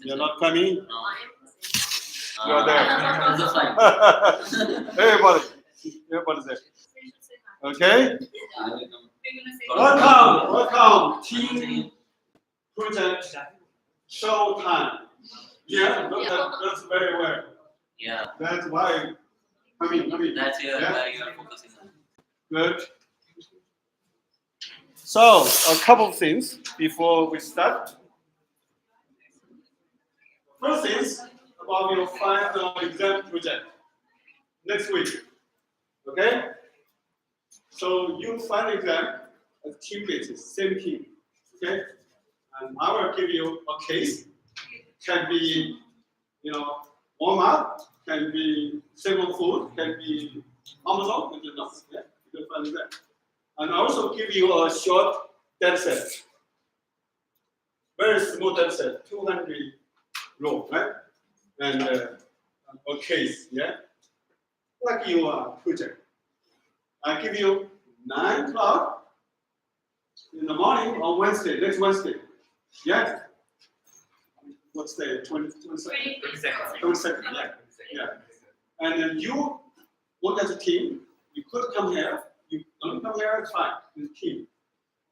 You're not coming? No. You are there. That's fine. Everybody's there. Okay? Yeah, Welcome, team project show time. Yeah, that's very well. yeah. That's why, That's yeah. where you are focusing on. Good. So, a couple of things before we start. First is about your final exam project next week. Okay? So, you final exam as team basis, same team. Okay? And I will give you a case. Can be, warm up, can be simple food, can be Amazon, you know, yeah, you can find that. And I also give you a short data set, very small data set, 200 row, right? And a case, yeah, like your project. I give you 9 o'clock in the morning on Wednesday, next Wednesday, yeah. What's the 22nd? 22nd, yeah. And then you work as a team. You could come here. You don't come here, it's fine. It's a team.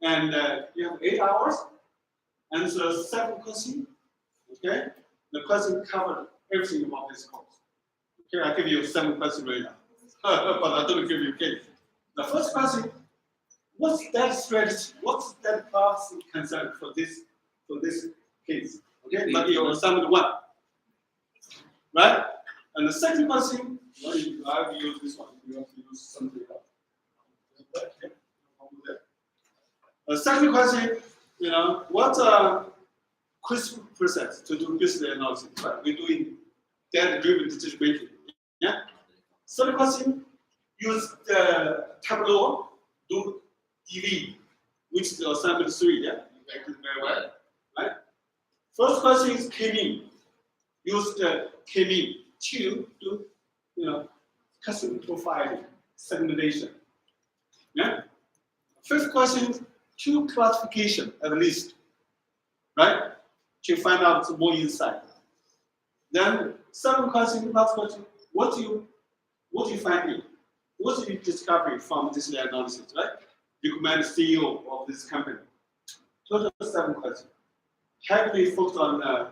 And you have 8 hours. Answer 7 questions. Okay? The question covered everything about this course. Okay, I give you 7 questions right now. But I don't give you a case. The first question, what's that strategy? What's that path concern for this case? Okay, but you assignment 1. Right? And the second question, well, I will use this one. You have to use something else. The second question, what's a crisp process to do business analysis? Right? We're doing data-driven decision making. Yeah. Third question, use the Tableau, do DV, which is the assignment 3. Yeah, you did very well. Right? First question is K-mean. Use the K-mean to do, customer profiling, segmentation. Yeah. Fifth question, 2 classification at least, right? To find out some more insight. Then last question, what do you find in? What do you discover from this analysis, right? Recommend CEO of this company. Total 7 questions. Heavily focused on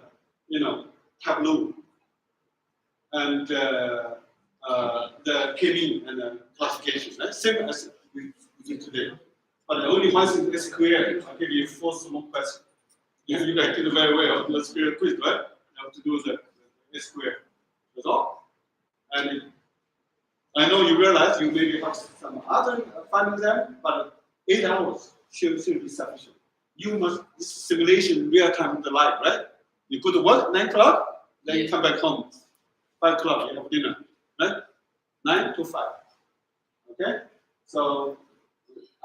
Tableau and the K-mean and the classifications, right? Same as we did today. But the only one thing is SQL. I'll give you 4 small questions. If you guys do very well on the SQL quiz, right? You have to do the SQL. That's all. And I know you realize you maybe have some other final exam, but 8 hours should be sufficient. You must, this simulation real time in the life, right? You go to work 9 o'clock, then you come back home 5 o'clock, you have dinner, right? 9 to 5. Okay? So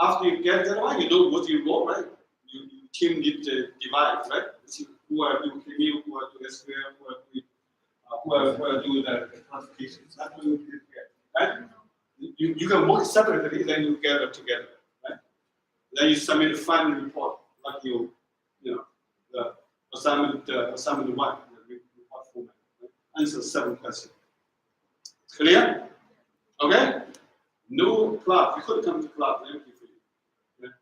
after you get that one, you know what you go, right? You team need to divide, right? See who are doing KMU, who are doing SQL, who are doing the classifications. That's what you get, right? You can work separately, then you gather together, right? Then you submit a final report, like the assignment 1, the report format. Right? Answer 7 questions. Clear? Okay? No club. You could come to club empty for you. Yeah?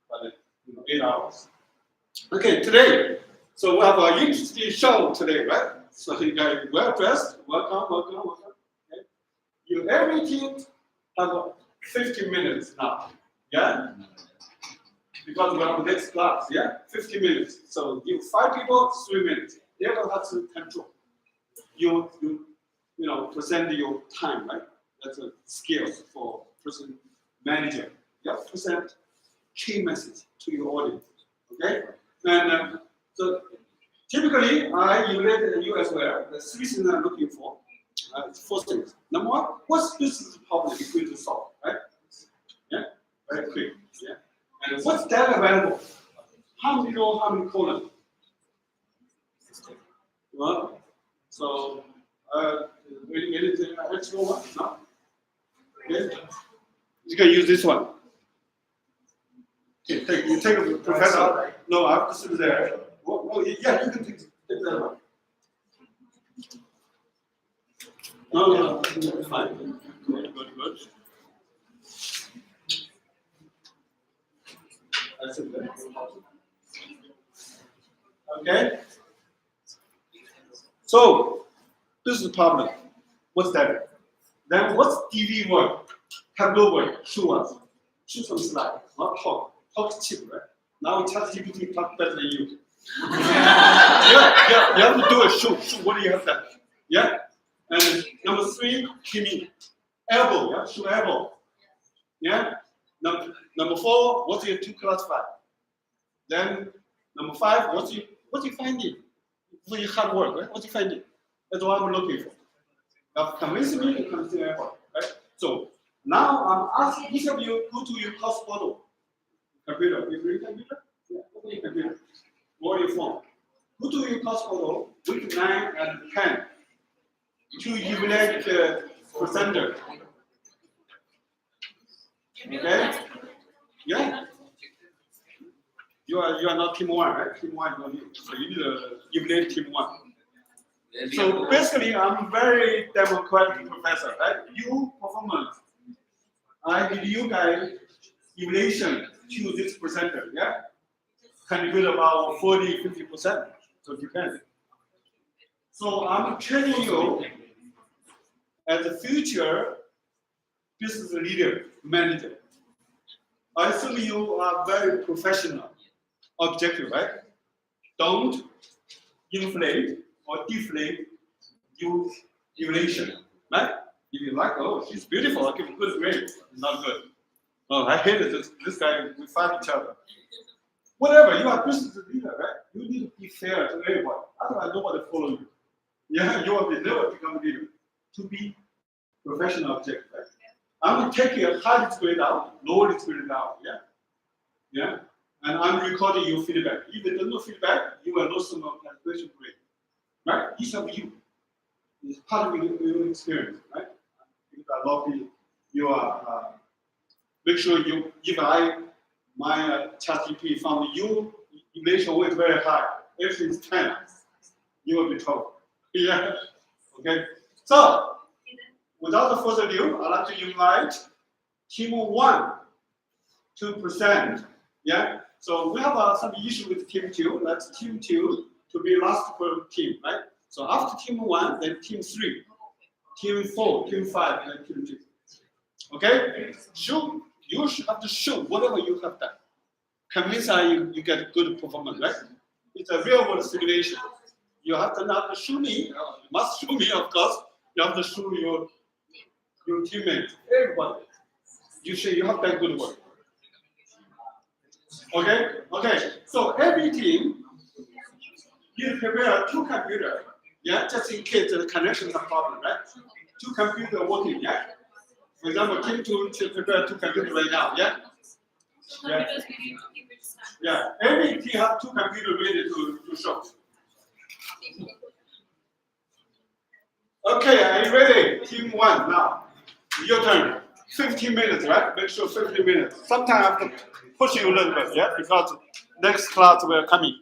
But 8 hours. Okay, today. So we have an interesting show today, right? So you guys well dressed. Welcome. Okay? Every team have 50 minutes now. Yeah? Because we have the next class, yeah? 50 minutes. So you 5 people, 3 minutes. They will have to control. You present your time, right? That's a skills for person manager. You have to present key message to your audience. Okay? And so typically, I evaluate you as well. The 3 things I'm looking for. 4 things. Number 1, what's business problem you're going to solve, right? Yeah? Very quick. Yeah? And what's data available? How many rows, how many columns? Well, so anything extra one? No? Okay. You can use this one. Okay, you take a professor. No, I have to sit there. Well, yeah, you can take that one. No, fine. Good. That's it. Okay. So this is the problem. What's that? Then what's DV word? Tableau word. Show us. Show some slide. Not talk. Talk cheap, right? Now ChatGPT talk better than you. Yeah. You have to do a show. What do you have done? Yeah. And number 3, Kimi. Elbow. Yeah. Show elbow. Yeah. Number 4, what do you to classify? Then number 5, what you finding? For your hard work, right? What you finding? That's what I'm looking for. Now convince me to consider effort, right? So now I'm asking each of you go to your course portal. Computer. You bring computer? Yeah, open your computer. Or your phone. Go to your course portal, week 9 and 10. To evaluate presenter. Okay? Yeah? You are not team 1, right? Team 1 you need. So you need to evaluate team 1. So basically, I'm very democratic professor, right? You performance. I give you guys evaluation to this presenter, yeah? Contribute about 40-50%. So it depends. So I'm training you as a future business leader, manager. I assume you are very professional, objective, right? Don't inflate or deflate your evaluation, right? If you like, oh, she's beautiful, I give a good grade. Not good. Oh, I hated this guy, we fight each other. Whatever, you are business leader, right? You need to be fair to everyone. Otherwise, nobody follow you. Yeah, you will never become a leader. To be professional objective, right? I'm going to take your highest grade out, lowest grade out, yeah? Yeah? And I'm recording your feedback. If there's no feedback, you will lose some calculation grade. Right? Each of you is part of your experience, right? If I lobby, you are, make sure you, if my ChatGPT found you, evaluation weight very high. If it's 10, you will be trouble. Yeah. Okay. So, without further ado, I'd like to invite team 1 to present. Yeah. So we have some issue with team 2. That's team 2 to be last per team, right? So after team 1, then team 3, team 4, team 5, and then team 2. Okay? You should have to show whatever you have done. Convince you get good performance, right? It's a real world simulation. You have to not show me, you must show me, of course. You have to show your teammates, everybody. You say you have done good work. Okay? Okay. So every team, you prepare 2 computers, yeah, just in case the connection is a problem, right? 2 computers working, yeah? For example, team 2 should prepare 2 computers right now, yeah? Yeah. Yeah. Every team has 2 computers ready to show. Okay, are you ready? Team 1 now. Your turn. 15 minutes, right? Make sure 15 minutes. Sometimes I have to push you a little bit, yeah? Because next class will come in.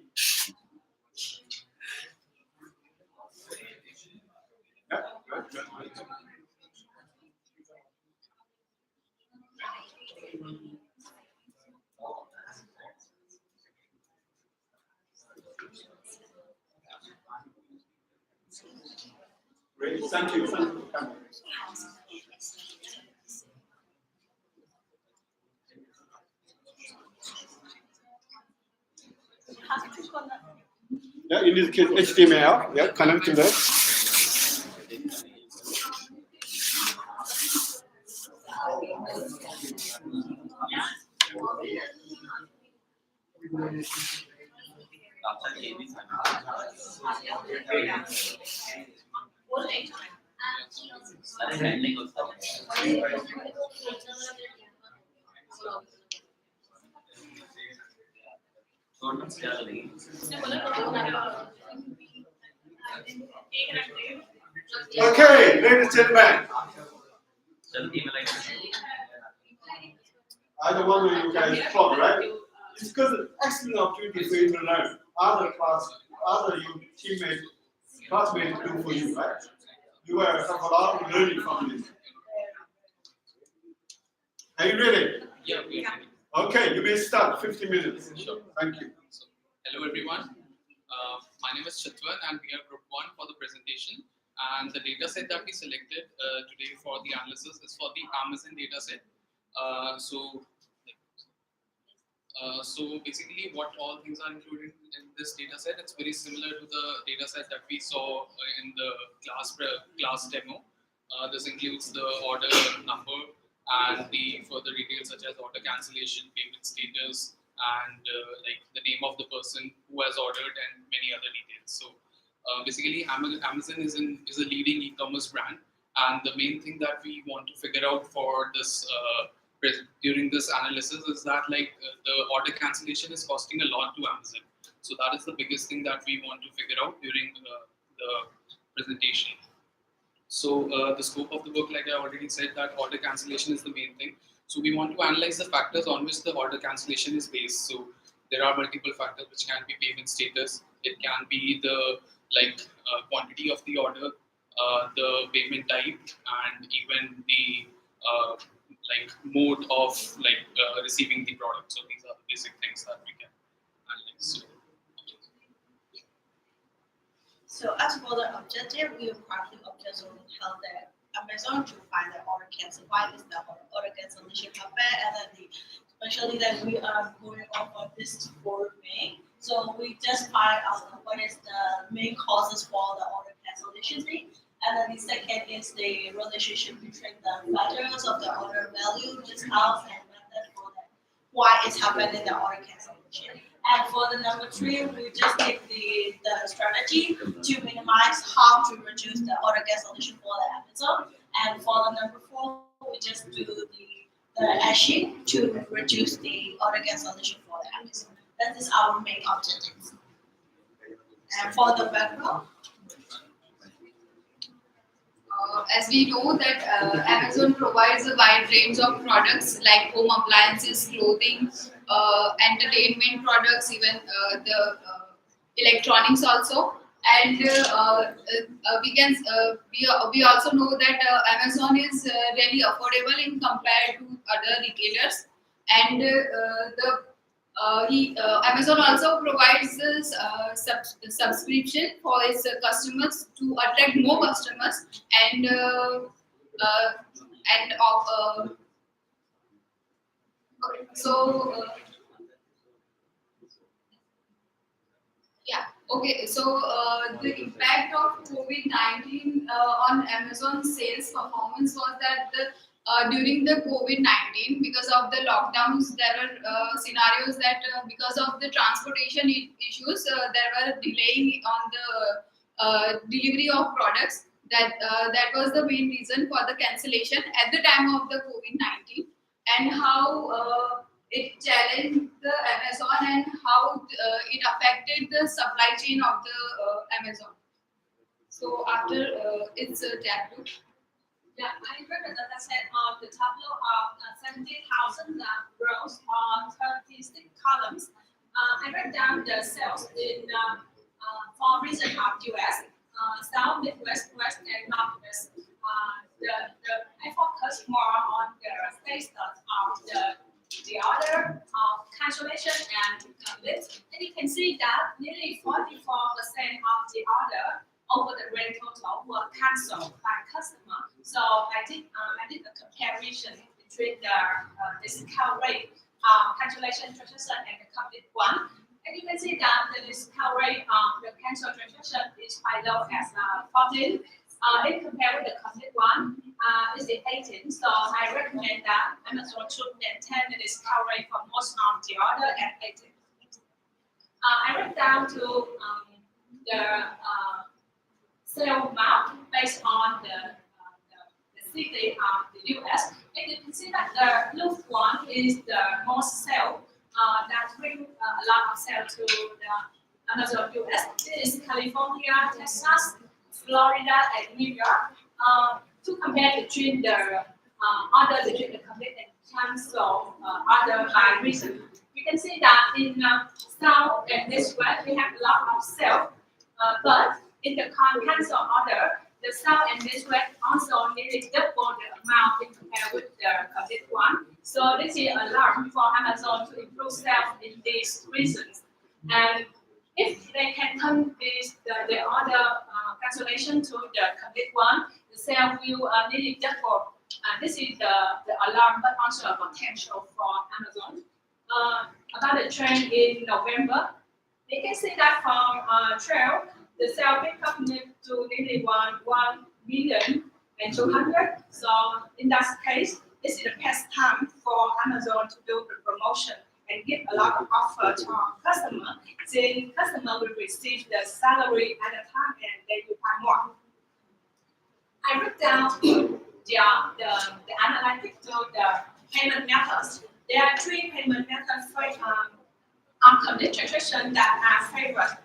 Yeah? Good. Great. Thank you for coming. Yeah, in this case, HTML, yeah, connect to that. Okay, ladies and gentlemen. I don't want you guys to talk, right? It's because it's an excellent opportunity for you to learn other your teammates, classmates do for you, right? You will have a lot of learning from this. Are you ready? Yeah, we are. Okay, you may start. 50 minutes. Sure. Thank you. So, hello everyone. My name is Chatwan and we are group 1 for the presentation. And the data set that we selected today for the analysis is for the Amazon data set. So basically what all things are included in this data set, it's very similar to the data set that we saw in the class demo. This includes the order number and the further details such as order cancellation, payment status, and like the name of the person who has ordered and many other details. So basically Amazon is a leading e-commerce brand, and the main thing that we want to figure out for this during this analysis is that the order cancellation is costing a lot to Amazon. So that is the biggest thing that we want to figure out during the presentation. So the scope of the work, like I already said, that order cancellation is the main thing. So we want to analyze the factors on which the order cancellation is based. So there are multiple factors which can be payment status. It can be the quantity of the order, the payment type, and even the mode of receiving the product. So these are the basic things that we can analyze. So as for the objective, we will partly observe on how the Amazon to find the order cancel. Why is the order cancellation happen? And then especially that we are going over this for May. So we just find out what is the main causes for the order cancellation thing. And then the second is the relationship between the factors of the order value, discounts, and method for that. Why it's happening the order cancellation. And for the number 3, we just take the strategy to minimize how to reduce the order cancellation for the Amazon. And for the number 4, we just do the action to reduce the order cancellation for the Amazon. That is our main objectives. And for the background, as we know that Amazon provides a wide range of products like home appliances, clothing, entertainment products, even the electronics also. And we also know that Amazon is really affordable in compared to other retailers. And Amazon also provides this subscription for its customers to attract more customers and okay, so yeah, okay. So the impact of COVID-19 on Amazon sales performance was that during the COVID-19, because of the lockdowns, there were scenarios that because of the transportation issues, there were delaying on the delivery of products. That was the main reason for the cancellation at the time of the COVID-19, and how it challenged the Amazon and how it affected the supply chain of the Amazon. So after it's tableau. yeah, I read the data set of the tableau of 70,000 rows on 36 columns. I read down the sales in 4 regions of US, South, Midwest, West, and Northwest. I focus more on the status of the order cancellation and list. And you can see that nearly 44% of the order over the grand total were cancelled by customer. So I did a comparison between the discount rate, cancellation transaction, and the complete one. And you can see that the discount rate of the cancel transaction is quite low as 14. If compared with the complete one, is 18. So I recommend that Amazon should maintain the discount rate for most of the order at 18. I went down to the sale amount based on the city of the US. And you can see that the blue one is the most sale that bring a lot of sale to the Amazon US. This is California, Texas, Florida, and New York. To compare between the other between the complete and cancel other by reason. You can see that in South and this way we have a lot of sale, but in the cancel order, the sale and this rate also nearly double the amount in compared with the this one. So this is alarm for Amazon to improve sales in these regions. And if they can turn the order cancellation to the complete one, the sale will nearly double. This is the alarm, but also a potential for Amazon. About the trend in November, we can see that from trail, the sale picked up to nearly 1,200,000. So in that case, this is the best time for Amazon to do the promotion and give a lot of offer to our customer. Since customer will receive the salary at a time and they will buy more. I wrote down the analytics to the payment methods. There are 3 payment methods for complete transaction that are favored.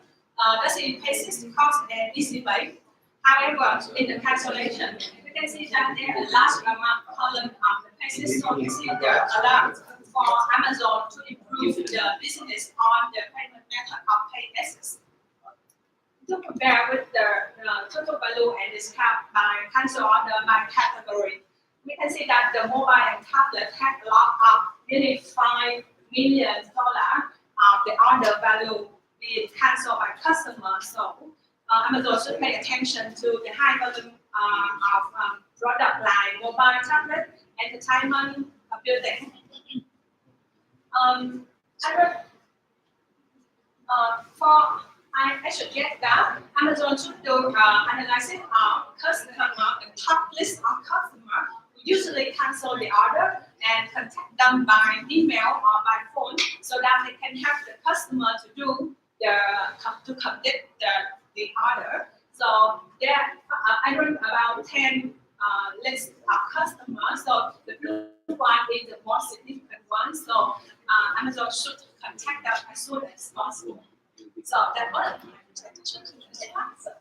That's in basis, cost, and easy way. However, in the cancellation, we can see that there are a large amount column of the basis, so we see the alert for Amazon to improve the business on the payment method of pay basis. To compare with the total value and discount by cancel order by category, we can see that the mobile and tablet have a lot of nearly $5 million of the order value being cancelled by customers. So Amazon should pay attention to the high volume of product like mobile, tablet, entertainment, building. I suggest that Amazon should do analysis of customer, the top list of customers who usually cancel the order and contact them by email or by phone so that they can help the customer to do to complete the order. So there, I learned about 10 lists of customers. So the blue one is the most significant one. So Amazon should contact them as soon as possible. So that was my presentation to the answer.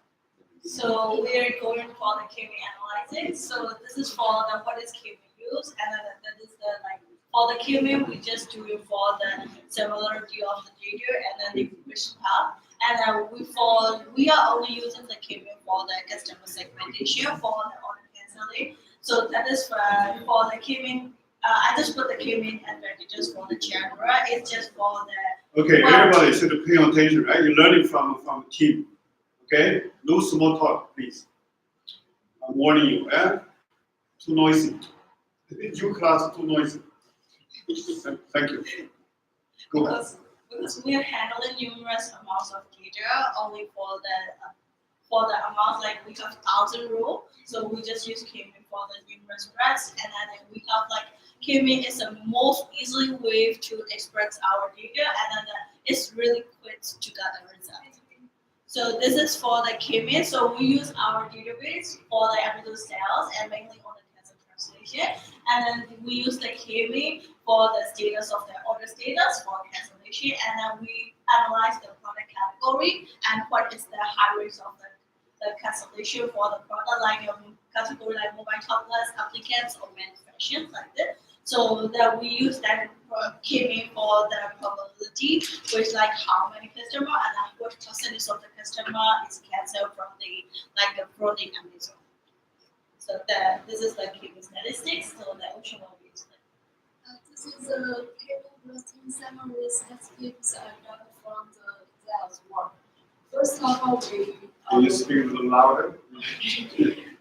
So we're going for the KV analysis. So this is for the what is KV use, and then that is the like for the KV we just do it for the similarity of the data and then the information path. And then we are only using the KV for the customer segmentation for the order canceling. So that is for the KV. I just put the KV advantages for the genre. It's just for the Okay, everybody should pay attention, right? You're learning from the team. Okay? No small talk, please. I'm warning you, eh? Too noisy. Your class too noisy. Thank you. Go ahead. Because we are handling numerous amounts of data only for the amount like we have 1,000 row, so we just use K-mean for the numerous threads, and then we have like K-mean is the most easily way to express our data, and then it's really quick to get the result. So this is for the K-mean. So we use our database for the Amazon sales and mainly on the cancel translation, and then we use the K-mean for the status of the order status for cancellation, and then we analyze the product category and what is the high rates of the cancellation for the product like a category like mobile tablets, applicants, or manufacturers like that. So that we use that K-mean for the probability, which like how many customer and what percentage of the customer is canceled from the product Amazon. So this is the K-mean statistics. So the ocean will be used. This is a payment routine summary statistics I got from the sales work. First of all, Can you speak a little louder?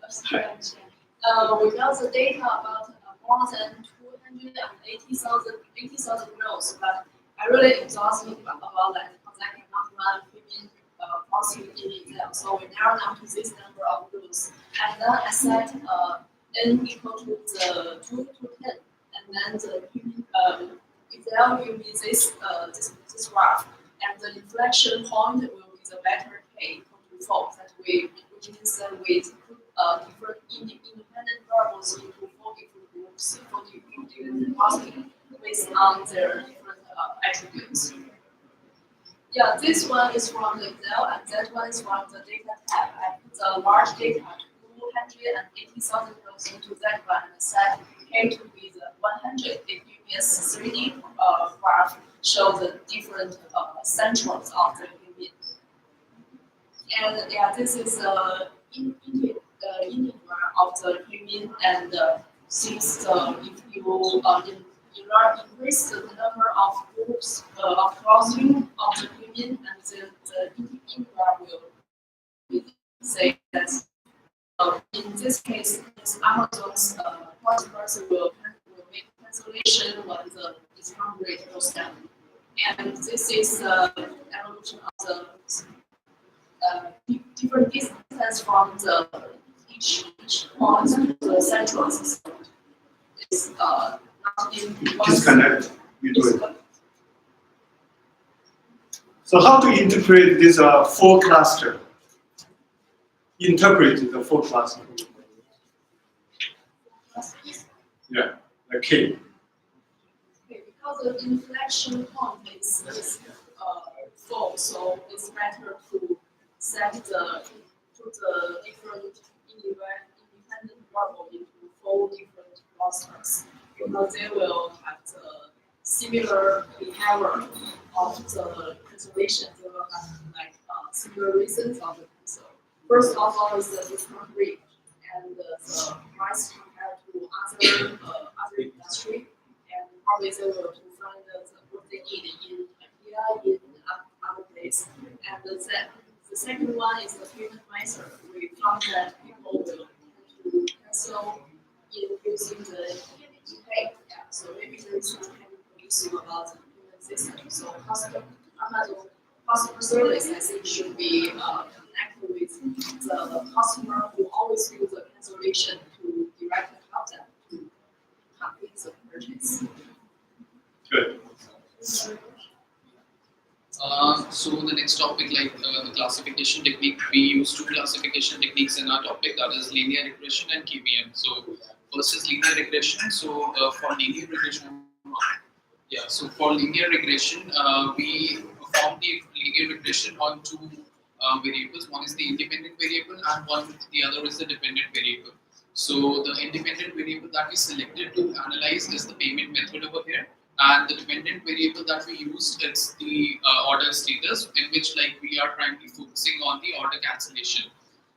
sorry, we got the data about more than 280,000 rows, but I really exhausted about that because I cannot run payment processing in Excel. So we narrowed down to this number of rows, and then I set n equal to the 2 to 10, and then the Excel will be this graph, and the inflection point will be the vector k equal to 4. That way, which means that we put different independent variables into 4 different groups for different processing based on their different attributes. Yeah, this one is from the Excel, and that one is from the data tab. I put the large data, 280,000 rows into that one, and set k to be the 100. It gives me a 3D graph, show the different centrals of the unit. And yeah, this is anywhere of the payment and since if you increase the number of groups of closing of the payment and the anywhere will say that in this case, it's Amazon's customers will make cancellation when the discount rate goes down. And this is evolution of the different distance from the each point to the central system. It's not in one Disconnect. You do it. disconnect. So how to interpret this four cluster? Interpret the four cluster. Yeah, the K. Okay, because the inflection point is full, so it's better to set the different independent variable into four different clusters because they will have the similar behavior of the cancellation. They will have like similar reasons of the cancel. First of all is the discount rate and the price compared to other industry, and probably they will to find what they need in IKEA, in other place. And the second one is the payment method. We found that people will to cancel in using the pay. Yeah, so maybe there is some technical issue about the payment system. So Amazon customer service, I think, should be connected with the customer who always do the cancellation to directly help them to complete the purchase. Good. So the next topic, like the classification technique, we use two classification techniques in our topic, that is linear regression and KVM. So first is linear regression. So for linear regression, so for linear regression, we perform the linear regression on two variables. One is the independent variable and the other is the dependent variable. So the independent variable that we selected to analyze is the payment method over here, and the dependent variable that we used is the order status, in which like we are primarily focusing on the order cancellation.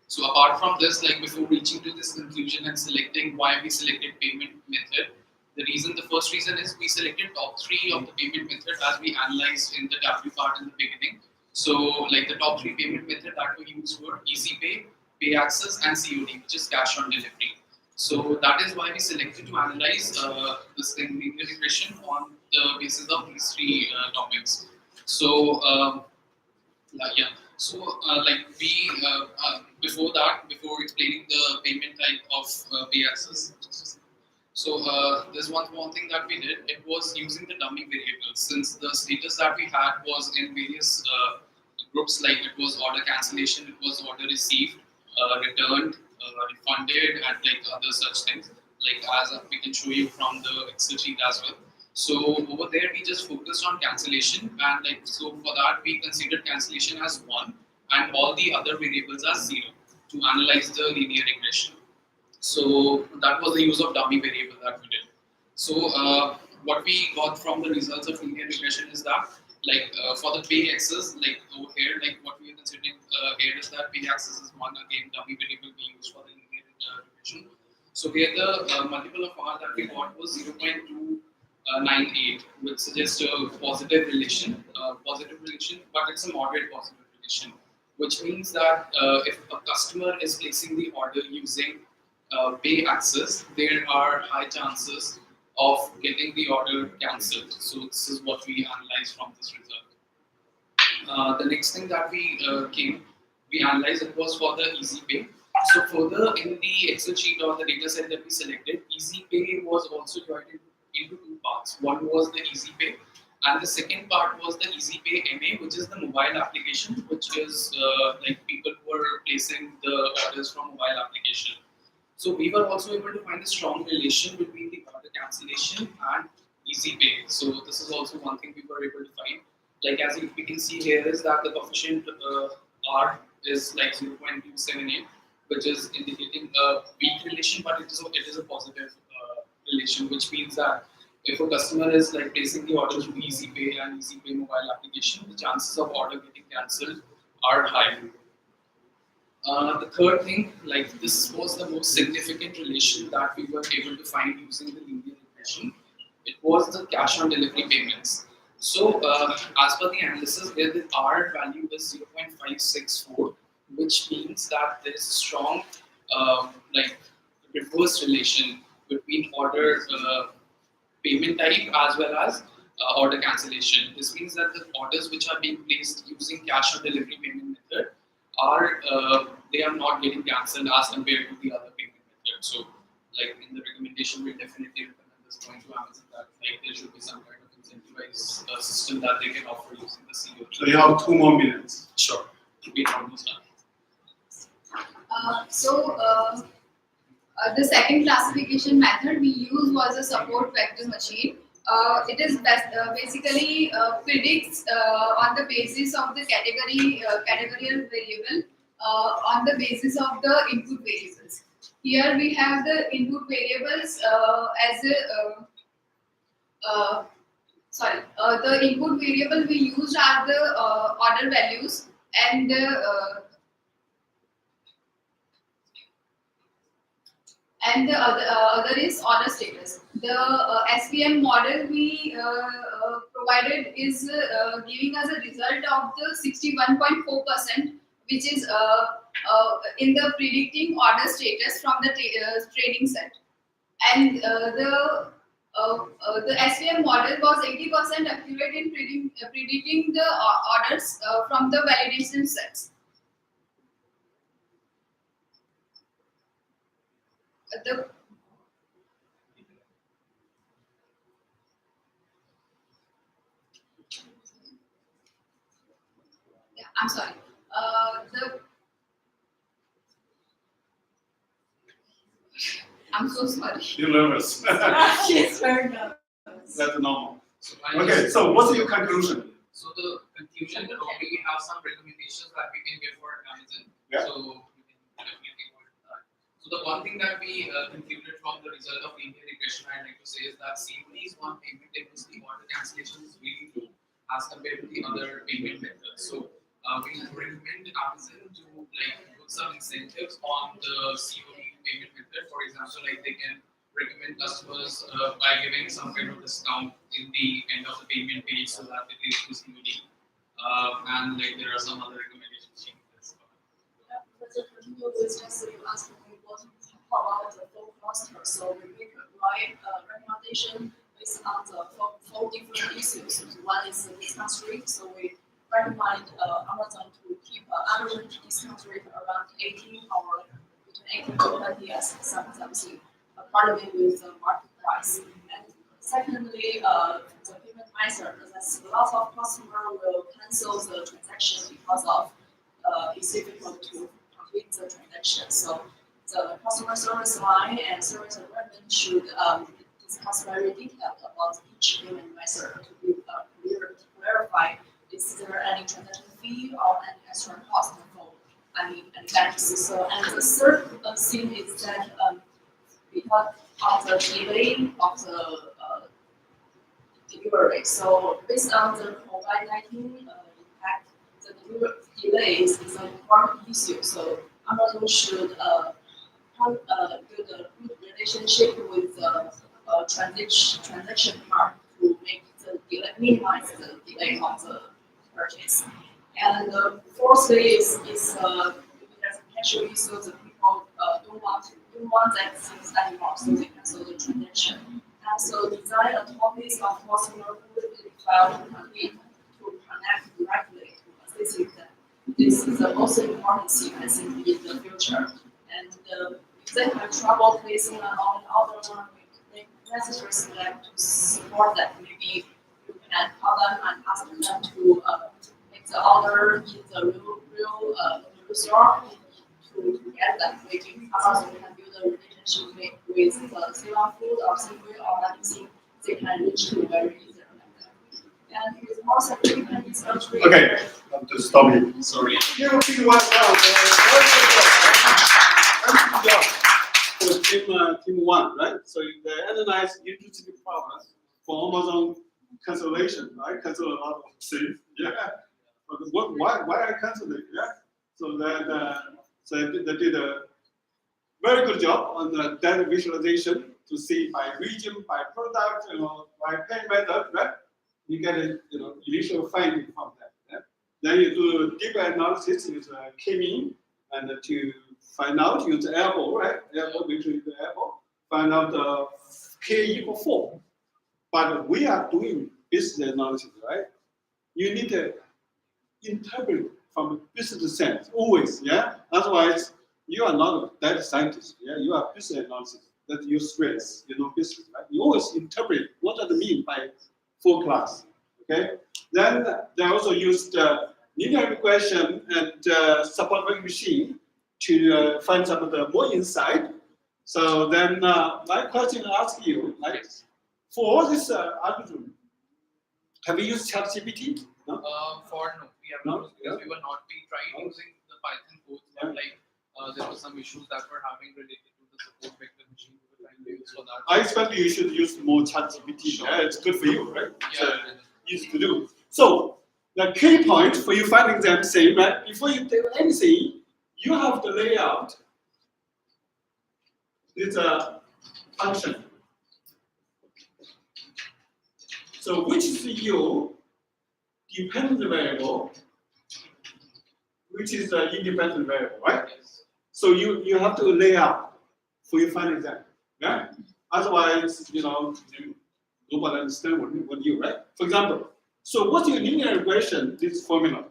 So apart from this, like before reaching to this conclusion and selecting why we selected payment method, the first reason is we selected top three of the payment method as we analyzed in the W part in the beginning. So like the top three payment method that we used were Easy Pay, Pay Access, and COD, which is cash on delivery. So that is why we selected to analyze this thing, linear regression, on the basis of these three topics. So so like we before before explaining the payment type of Pay Access. So there's one more thing that we did. It was using the dummy variables, since the status that we had was in various groups, like it was order cancellation, it was order received, returned, refunded, and like other such things, like as we can show you from the Excel sheet as well. So over there we just focused on cancellation, and like so for that we considered cancellation as 1 and all the other variables as 0 to analyze the linear regression. So that was the use of dummy variable that we did. So what we got from the results of linear regression is that, like for the pay axis, like over here, like what we are considering here is that pay axis is 1, again dummy variable we use for the linear regression. So here the multiple of R that we got was 0.298, which suggests a positive relation, but it's a moderate positive relation, which means that if a customer is placing the order using pay access, there are high chances of getting the order cancelled. So this is what we analyzed from this result. The next thing that we analyzed, it was for the Easy Pay. So further in the Excel sheet or the data set that we selected, Easy Pay was also divided into two parts. One was the Easy Pay, and the second part was the Easy Pay MA, which is the mobile application, which is like people who are placing the orders from mobile application. So we were also able to find a strong relation between the order cancellation and Easy Pay. So this is also one thing we were able to find. Like as we can see here is that the coefficient R is like 0.278, which is indicating a weak relation, but it is a positive relation, which means that if a customer is like placing the order through Easy Pay and Easy Pay mobile application, the chances of order getting cancelled are high. The third thing, like this was the most significant relation that we were able to find using the linear regression. It was the cash on delivery payments. So, as per the analysis, where the R value is 0.564, which means that there is a strong, like reverse relation between order payment type as well as order cancellation. This means that the orders which are being placed using cash on delivery payment method are they are not getting cancelled as compared to the other payment method. So, like in the recommendation, we definitely recommend this going to Amazon that like there should be some kind of incentivized system that they can offer using the CO. So you have 2 more minutes. Sure, we almost done. The second classification method we used was a support vector machine. It is basically predicts on the basis of the categorical variable on the basis of the input variables. Here we have the input variables as a the input variable we used are the order values and the other is order status. The SVM model we provided is giving us a result of the 61.4%, which is in the predicting order status from the training set. And the SVM model was 80% accurate in predicting the orders from the validation sets. I'm sorry. I'm so sorry. You're nervous. She's very nervous. That's normal. So Okay, so what's your conclusion? So the conclusion, we have some recommendations that we can give for Amazon. Yeah. So we can definitely go into that. So the one thing that we concluded from the result of linear regression, I'd like to say, is that COD is one payment in which the order cancellation is really low as compared to the other payment methods. So we recommend Amazon to like put some incentives on the COD payment method. For example, like they can recommend customers by giving some kind of discount in the end of the payment page so that it leads to COD. And like there are some other recommendations. But to continue with just you asked me what about the full cluster. So we make a recommendation based on the four different issues. One is the discount rate. So we recommend Amazon to keep average discount rate around 18 or between 18 to 20 as something. Partly with the market price. And secondly, the payment method, that's a lot of customers will cancel the transaction because of it's difficult to complete the transaction. So the customer service line and service department should discuss very detailed about each payment method to clarify is there any transaction fee or any extra cost for any benefits. So and the third thing is that because of the delay of the delivery. So based on the COVID-19 impact, the delays is an important issue. So Amazon should build a good relationship with the transaction part to make the delay, minimize the delay of the purchase. And fourthly is there's a potential issue that people don't want that things anymore, so they cancel the transaction. And so design a topic of customer who file to connect directly to assist them. This is the most important thing I think in the future. And if they have trouble placing an order, we make necessary step to support that. Maybe you can call them and ask them to make the order in the real store. To get that waiting, Amazon can build a relationship with the Ceylon food or Singapore or anything they can reach to very easily like that. And with more significant research, Okay, just stop you. Sorry. Give a big one down. Very good job. For team one, right? So they analyze interesting problems for Amazon cancellation, right? Cancel a lot of things. Yeah. But why I cancel it? Yeah. So that So they did a very good job on the data visualization to see by region, by product, by pay method, right? You get a initial finding from that. Yeah? Then you do deeper analysis with k-mean and to find out use elbow, right? Elbow between the elbow, find out the k equal 4. But we are doing business analysis, right? You need to interpret from a business sense always, yeah. Otherwise, you are not a data scientist, yeah. You are business analysis. That's your strength, business, right? You always interpret what does it mean by forecast, okay? Then they also used linear regression and support machine to find some of the more insight. So then my question I ask you, like, for all this algorithm, have you used ChatGPT? No? We have not, because we tried using the Python codes, but there were some issues that were having related to the support vector machine we were trying to use for that. I expect you should use more ChatGPT. Sure. Yeah, it's good for you, right? Yeah. Easy to do. So the key point for you finding them same, right? Before you do anything, you have to lay out this function. So which is your dependent variable, which is the independent variable, right? Yes. So you have to lay out for your final exam, yeah? Otherwise, nobody understand what you, right? For example, so what's your linear regression, this formula?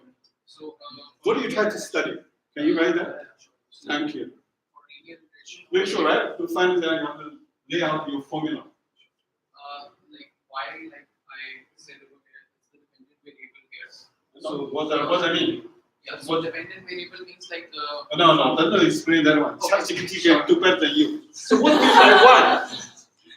So What do you try to study? Can you write that? Thank you. For linear regression, Make sure, right? To find exam, you have to lay out your formula. Why I said over here, it's the dependent variable here. So what does that mean? Yeah, so dependent variable means No, don't explain that one. ChatGPT can do better than you. So what do you mean by why?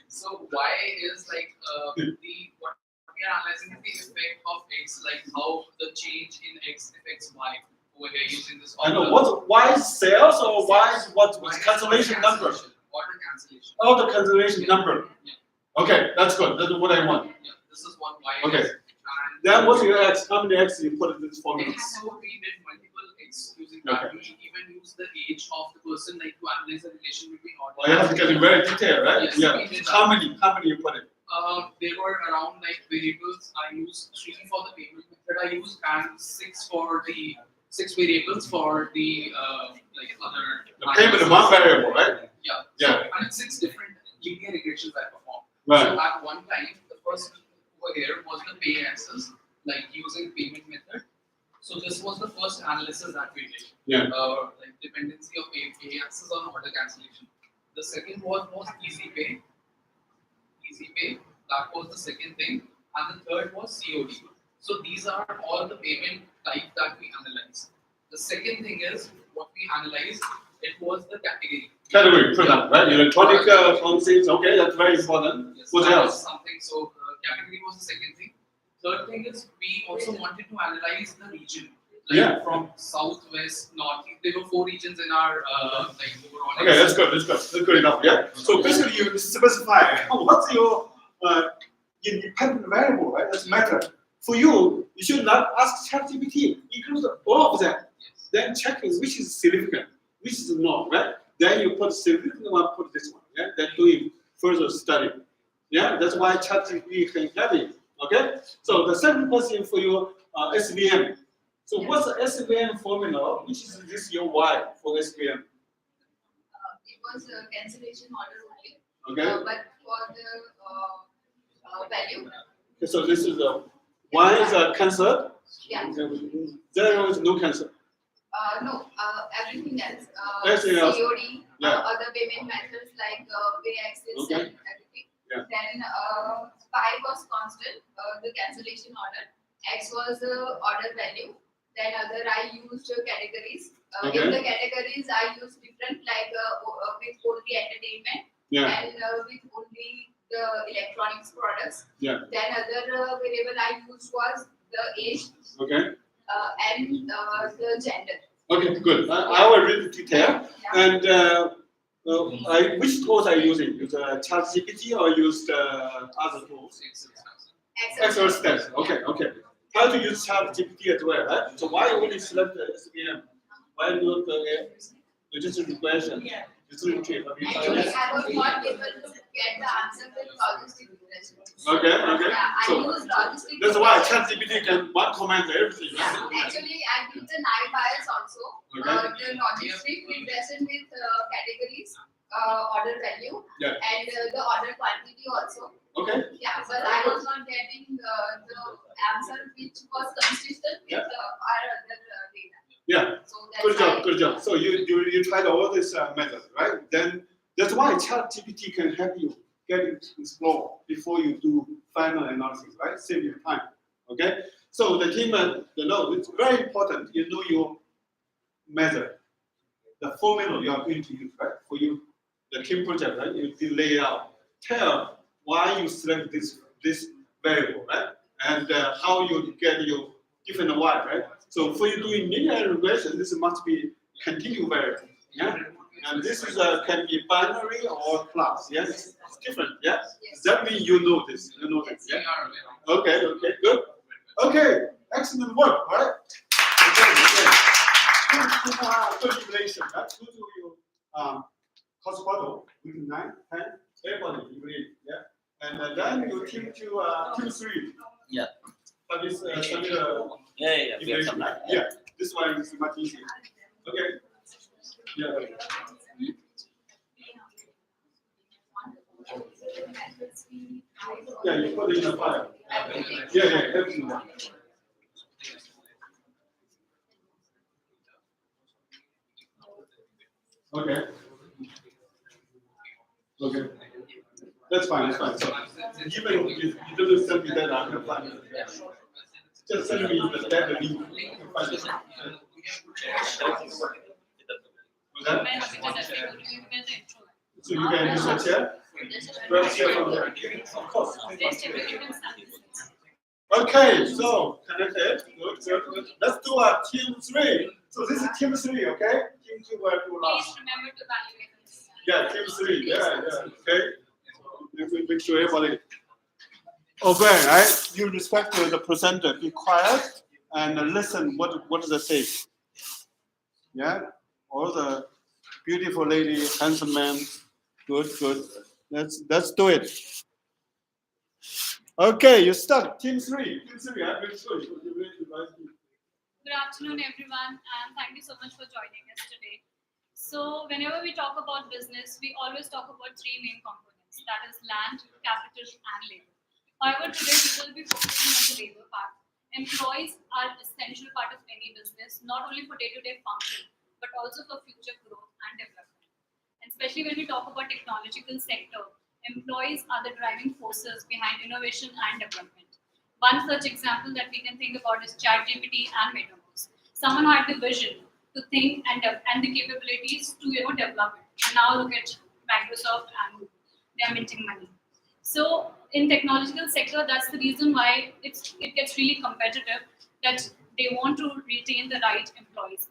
So y is what we are analyzing is the effect of x, how the change in x affects y over here using this I formula. know. Why sales or why what cancellation number? Order cancellation. Oh, the cancellation number. Yeah. Okay, that's good. That's what I want. Yeah, this is what y Okay. is. And Then what's your x? How many x you put in this formula? so we did multiple x using that. Okay. We even use the age of the person to analyze the relation between order. Well, you have to get it very detailed, right? Yes, Yeah. we did How many you put in? There were around variables. I used 3 for the payment method I used and 6 variables for the other. The payment is one variable, right? Yeah. Yeah. So, and 6 different linear regressions I performed. Right. So at one time, the first over here was the pay access, using payment method. So this was the first analysis that we did. Yeah. Dependency of pay access on order cancellation. The second was easy pay. Easy pay. That was the second thing, and the third was COD. So these are all the payment type that we analyze. The second thing is what we analyzed. It was the category. Category product, right? Electronic functions. Okay, that's very important. Yes, What that else? was something. So category was the second thing. Third thing is we also wanted to analyze the region. Yeah. From south, west, north. There were 4 regions in our overall. Okay, that's good. That's good enough. Yeah. So basically, you specify what's your independent variable, right? That's matter. For you, you should not ask ChatGPT. Include all of them. Yes. Then check which is significant, which is not, right? Then you put significant one, put this one. Yeah. Then doing further study. Yeah. That's why ChatGPT can have it. Okay. So the second question for your SVM. So what's the SVM formula? Which is this your Y for SVM? It was a cancellation order only. Okay. But for the value, Okay, so this is Y is a cancer. yeah. 0 is no cancer. No, everything else. Everything else. COD, Yeah. other payment methods like pay access Okay. and everything. Yeah. Then pi was constant, the cancellation order. X was order value. Then other I used categories. Okay. In the categories I used different with only entertainment Yeah. and with only the electronics products. Yeah. Then other variable I used was the age Okay. and the gender. Okay, good. I will read the detail. Yeah. And which tools are you using? Use ChatGPT or use other tools? Excel steps. Okay, okay. How to use ChatGPT as well, right? So why only select the SVM? Why not It is a regression. Yeah. It's a tree. Have you tried Actually, that? I was not able to get the answer with logistic regression. Okay, okay. Yeah, I So used logistic that's why regression. ChatGPT can one comment everything. Yeah, actually, I did the naive bias also. Okay. The logistic regression with categories, order value, Yeah. and the order quantity also. Okay. Yeah, but I was not getting the answer which was consistent with our other data. Yeah. So that's Good job. why- Good job. So you tried all these methods, right? Then that's why ChatGPT can help you get it explore before you do final analysis, right? Save you time. Okay. So the team, it's very important. You know your method, the formula you are going to use, right? For you, the team project, right? You lay it out. Tell why you select this variable, right? And how you get your different y, right? So for you doing linear regression, this must be continuous variable, yeah. And this is can be binary or class, yes. It's different, yeah. That means you know this, yeah. Okay, okay, good. Okay, excellent work, right? Good relation, right? Go to your course bottle, week 9, 10, everybody, you read, yeah. And then you team to team 3. Yeah. But this submit Yeah. We have some that. yeah, this one is much easier. Okay. Yeah. Yeah, you put it in the file. Yeah, everything. Okay. Okay. That's fine, that's fine. So even if you don't send me that, I'm gonna find it. Just send me the data link. I can find it. Okay? So you can use a chair? Grab a chair from there. Of course. Okay, so connected. Good. Let's do a team 3. So this is team 3, okay? Team 2 will do last. Please remember to evaluate this. Yeah, team 3. Yeah. Okay. Make sure everybody obey, right? You respect the presenter. Be quiet and listen. What does it say? Yeah. All the beautiful lady, handsome man. Good. Let's do it. Okay, you start. Team 3. Team 3. I'm very sure you will advise me. Good afternoon, everyone, and thank you so much for joining us today. So, whenever we talk about business, we always talk about 3 main components, that is land, capital, and labor. However, today we will be focusing on the labor part. Employees are an essential part of any business, not only for day-to-day function, but also for future growth and development. And especially when we talk about technological sector, employees are the driving forces behind innovation and development. One such example that we can think about is ChatGPT and Metaverse. Someone had the vision to think and the capabilities to develop it. And now look at Microsoft and Google. They are minting money. So in technological sector, that's the reason why it gets really competitive, that they want to retain the right employees.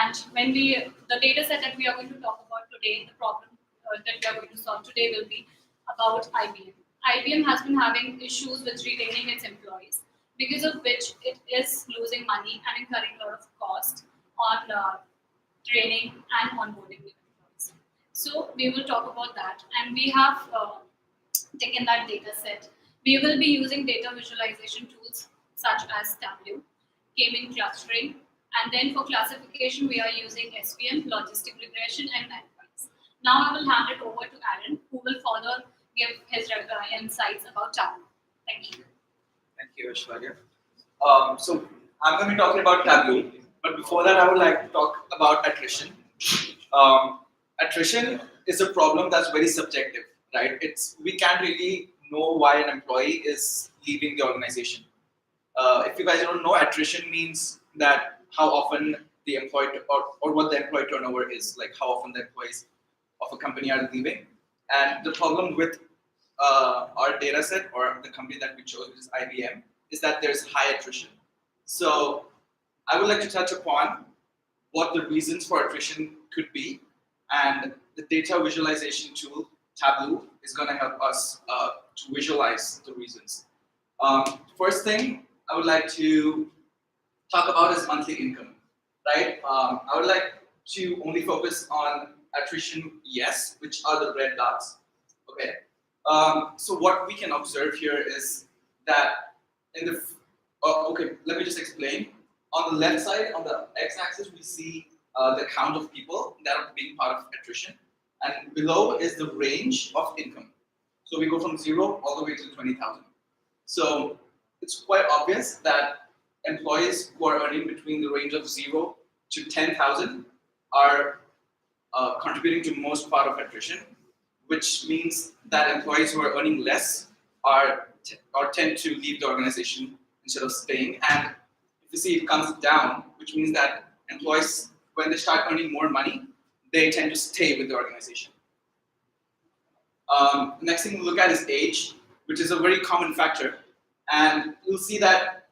And when the data set that we are going to talk about today, the problem that we are going to solve today will be about IBM. IBM has been having issues with retaining its employees, because of which it is losing money and incurring a lot of cost on training and onboarding new employees. So we will talk about that, and we have taken that data set. We will be using data visualization tools such as Tableau, K-mean clustering, and then for classification, we are using SVM, logistic regression, and NiceWise. Now I will hand it over to Aaron, who will further give his insights about Tableau. Thank you. Thank you, Aishwarya. So I'm going to be talking about Tableau, but before that, I would like to talk about attrition. Attrition is a problem that's very subjective, right? We can't really know why an employee is leaving the organization. If you guys don't know, attrition means that how often the employee or what the employee turnover is, like how often the employees of a company are leaving. And the problem with our data set or the company that we chose, which is IBM, is that there's high attrition. So I would like to touch upon what the reasons for attrition could be, and the data visualization tool Tableau is going to help us to visualize the reasons. First thing I would like to talk about is monthly income, right? I would like to only focus on attrition, yes, which are the red dots. Okay. So what we can observe here is that in the okay, let me just explain. On the left side, on the x-axis, we see the count of people that are being part of attrition, and below is the range of income. So we go from 0 all the way to 20,000. So it's quite obvious that employees who are earning between the range of 0 to 10,000 are contributing to most part of attrition, which means that employees who are earning less are or tend to leave the organization instead of staying. And if you see, it comes down, which means that employees, when they start earning more money, they tend to stay with the organization. Next thing we look at is age, which is a very common factor. And you'll see that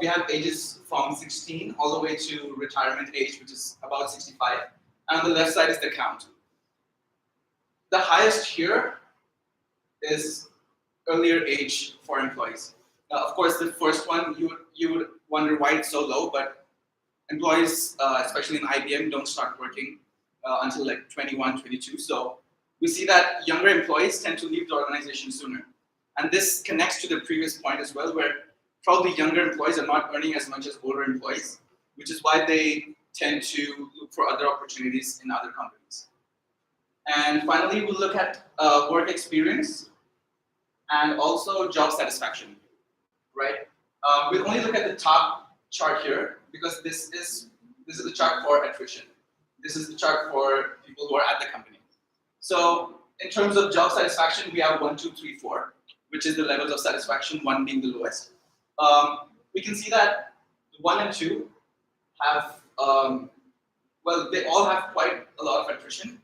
we have ages from 16 all the way to retirement age, which is about 65. And on the left side is the count. The highest here is earlier age for employees. Now, of course, the first one, you would wonder why it's so low, but employees, especially in IBM, don't start working until like 21, 22. So we see that younger employees tend to leave the organization sooner. And this connects to the previous point as well, where probably younger employees are not earning as much as older employees, which is why they tend to look for other opportunities in other companies. And finally, we'll look at work experience and also job satisfaction, right? We'll only look at the top chart here because this is the chart for attrition. This is the chart for people who are at the company. So in terms of job satisfaction, we have 1, 2, 3, 4, which is the levels of satisfaction, 1 being the lowest. We can see that 1 and 2 have, well, they all have quite a lot of attrition,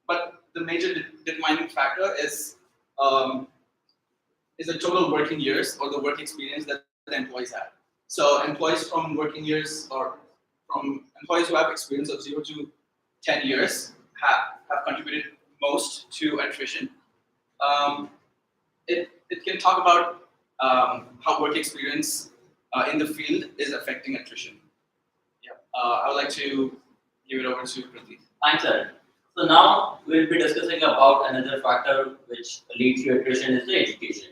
but the major determining factor is the total working years or the work experience that the employees have. So employees from working years or from employees who have experience of 0 to 10 years have contributed most to attrition. It can talk about how work experience in the field is affecting attrition. Yeah, I would like to give it over to Pratik. Thanks, sir. So now we'll be discussing about another factor which leads to attrition is the education.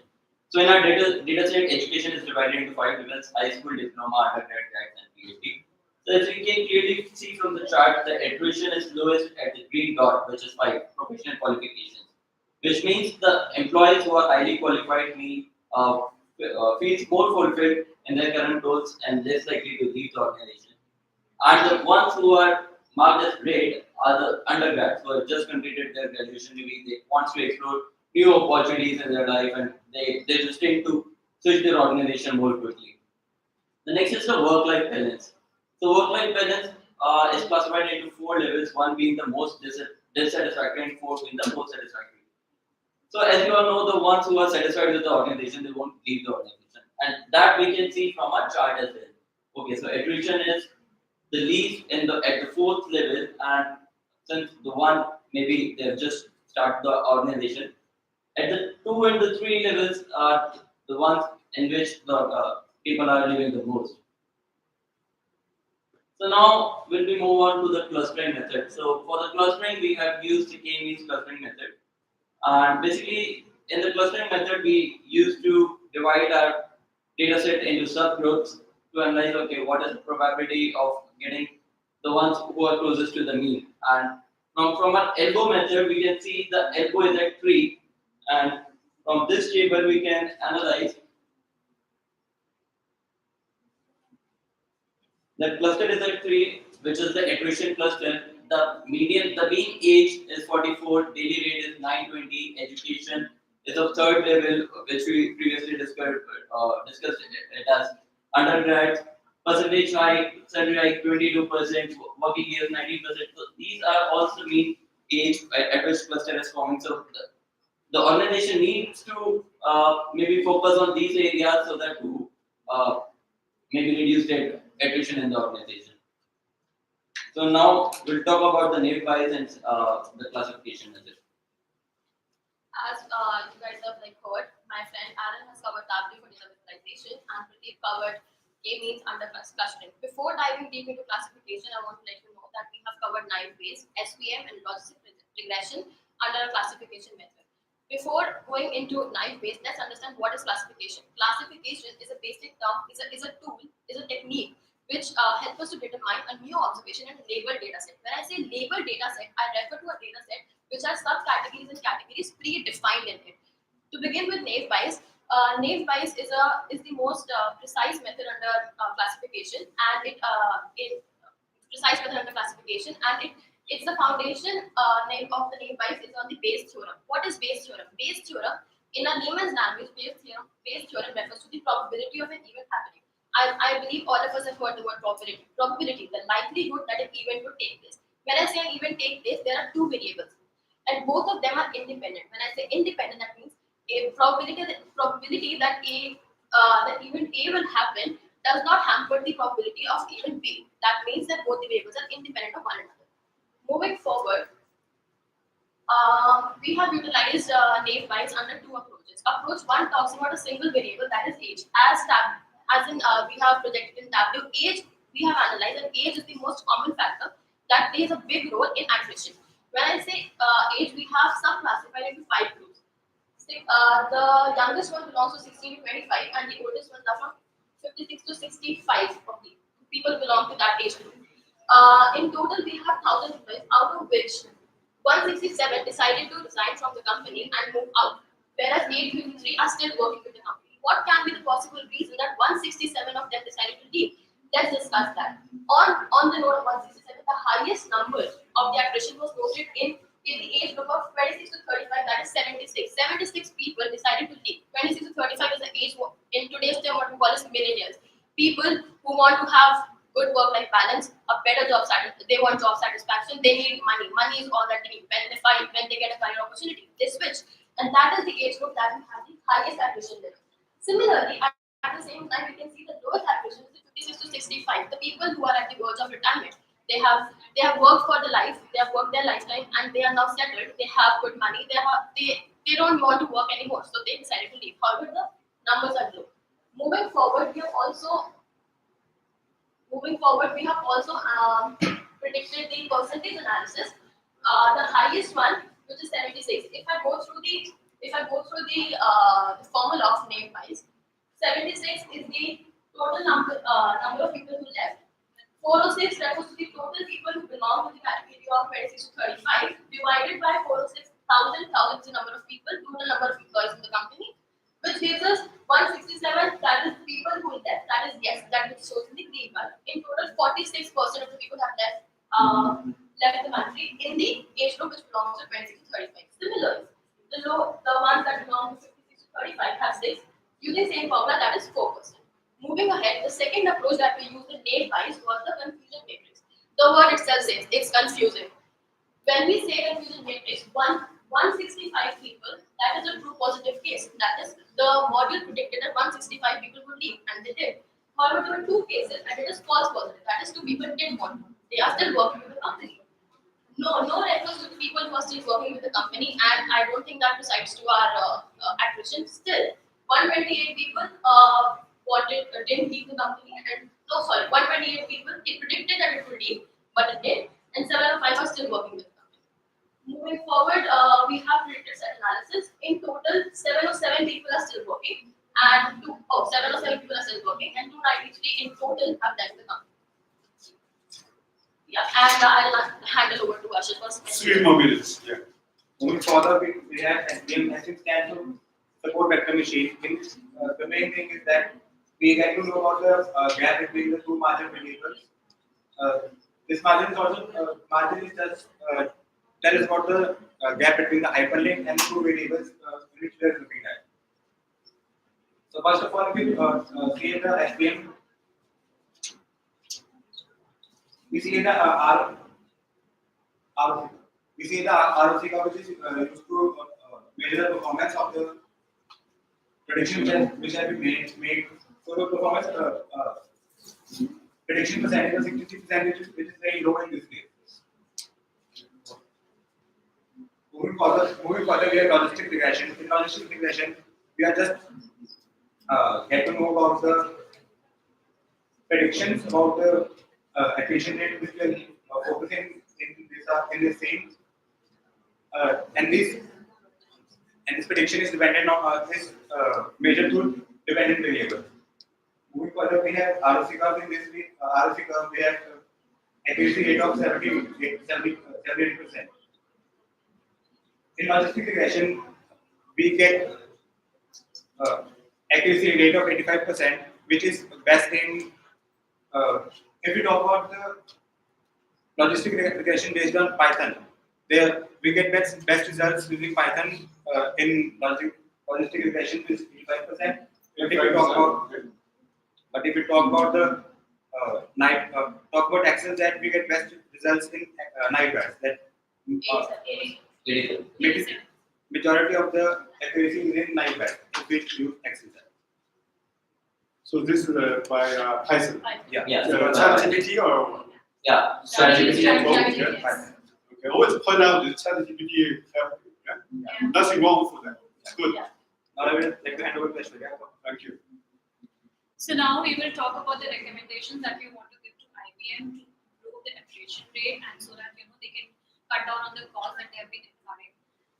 So in our data set, education is divided into 5 levels: high school, diploma, undergrad, and PhD. So as we can clearly see from the chart, the attrition is lowest at the green dot, which is 5, professional qualifications, which means the employees who are highly qualified feels more fulfilled in their current roles and less likely to leave the organization. And the ones who are marked as red are the undergrads who have just completed their graduation. Maybe they want to explore new opportunities in their life and they just tend to switch their organization more quickly. The next is the work-life balance. So work-life balance is classified into 4 levels, 1 being the most dissatisfactory and 4 being the most satisfactory. So as you all know, the ones who are satisfied with the organization, they won't leave the organization. And that we can see from our chart as well. Okay, so attrition is the least at the 4th level, and since the one maybe they've just started the organization, at the 2 and the 3 levels are the ones in which the people are living the most. So now when we move on to the clustering method. So for the clustering, we have used the K-means clustering method. And basically, in the clustering method, we used to divide our data set into subgroups to analyze, okay, what is the probability of getting the ones who are closest to the mean. And now from our elbow method, we can see the elbow is at 3. And from this table, we can analyze the cluster is at 3, which is the attrition cluster. The mean age is 44, daily rate is 920, education is of 3rd level, which we previously discussed it as undergrads, percentage hike, salary hike 22%, working years 19%. So these are also mean age at which cluster is forming. So the organization needs to maybe focus on these areas so that to maybe reduce the attrition in the organization. So now we'll talk about the naive bias and the classification method. As you guys have heard, my friend Aaron has covered W for data visualization and Pradeep covered K-means under clustering. Before diving deep into classification, I want to let you know that we have covered 9 ways, SPM and logistic regression under a classification method. Before going into 9 ways, let's understand what is classification. Classification is a basic term, is a tool, is a technique which helps us to determine a new observation and label data set. When I say label data set, I refer to a data set which has subcategories and categories predefined in it. To begin with naive Bayes, naive Bayes is the most precise method under classification, and it precise method under classification, and it's the foundation name of the naive Bayes is on the Bayes theorem. What is Bayes theorem? Bayes theorem, in a layman's language, Bayes theorem refers to the probability of an event happening. I believe all of us have heard the word probability. Probability, the likelihood that an event would take place. When I say an event take place, there are two variables, and both of them are independent. When I say independent, that means a probability that that event A will happen does not hamper the probability of event B. That means that both the variables are independent of one another. Moving forward, we have utilized naive Bayes under two approaches. Approach 1 talks about a single variable, that is age. We have projected in Tableau, age we have analyzed, and age is the most common factor that plays a big role in attrition. When I say age, we have sub-classified into 5 groups. The youngest one belongs to 16 to 25, and the oldest ones are from 56 to 65 people belong to that age group. In total, we have 1,000 employees, out of which 167 decided to resign from the company and move out, whereas 853 are still working with the company. What can be the possible reason that 167 of them decided to leave? Let's discuss that. On the note of 167, the highest number of the attrition was noted in the age group of 26 to 35, that is 76. 76 people decided to leave. 26 to 35 is the age, in today's term, what we call as millennials. People who want to have good work-life balance, a better job satisfaction, they want job satisfaction, they need money. Money is all that they need. When they get a career opportunity, they switch. And that is the age group that we have the highest attrition level. Similarly, at the same time, we can see the lowest attrition is 56 to 65, the people who are at the verge of retirement. They have worked for the life, they have worked their lifetime, and they are now settled. They have good money. They don't want to work anymore, so they decided to leave. However, the numbers are low. Moving forward, we have also predicted the percentage analysis. The highest one, which is 76. If I go through the formula of naive Bayes, 76 is the total number of people who left. 406 refers to the total people who belong to the category of 26 to 35 divided by 406,000. 1,000 is the number of people, total number of employees in the company, which gives us 167. That is people who left. That is yes. That is shows in the green color. In total, 46% of the people have left the country in the age group which belongs to 26 to 35. Similarly, the ones that belong to 56 to 35 have 6. Using same formula, that is 4%. Moving ahead, the second approach that we used in naive Bayes was the confusion matrix. The word itself says it's confusing. When we say confusion matrix, 165 people, that is a true positive case. That is, the model predicted that 165 people would leave, and they did. However, there were 2 cases, and it is false positive. That is, 2 people didn't want to. They are still working with the company. No reference to the people who are still working with the company, and I don't think that recites to our attrition. Still, 128 people didn't leave the company, and 128 people, it predicted that it would leave, but it did, and 705 are still working with the company. Moving forward, we have predicted set analysis. In total, 707 people are still working, and 707 people are still working, and 293 in total have left the company. Yeah, and I'll hand it over to Ashit for 3 more minutes. Yeah. Moving forward, we have SPM message scan to support vector machine. Means the main thing is that we get to know about the gap between the 2 margin variables. This margin is also margin is just tell us about the gap between the hyperlink and the 2 variables which we are looking at. So first of all, we create the SPM. We see the we see the ROC which is used to measure the performance of the prediction which have been made. So the performance prediction percentage of 63%, which is very low in this case. Moving further, we have logistic regression. In logistic regression, we are just get to know about the predictions about the attrition rate which we focusing in this same and this prediction is dependent on this measure through dependent variable. Moving further, we have ROC curve in this ROC curve. We have accuracy rate of 78%. In logistic regression, we get accuracy rate of 85%, which is best in if we talk about the logistic regression based on Python. There we get best results using Python in logistic regression is 85%. But if we talk about the talk about Excel, that we get best results in night bars. That majority of the accuracy is in night bars if we use Excel. So this is by Python. Yeah. Yeah. ChatGPT or Yeah. Strategy. okay. Always point out that ChatGPT help you. Yeah? Nothing wrong with that. It's good. Now I would like to hand over the question. Thank you. So now we will talk about the recommendations that we want to give to IBM to improve the attrition rate and so that they can cut down on the costs that they have been incurring.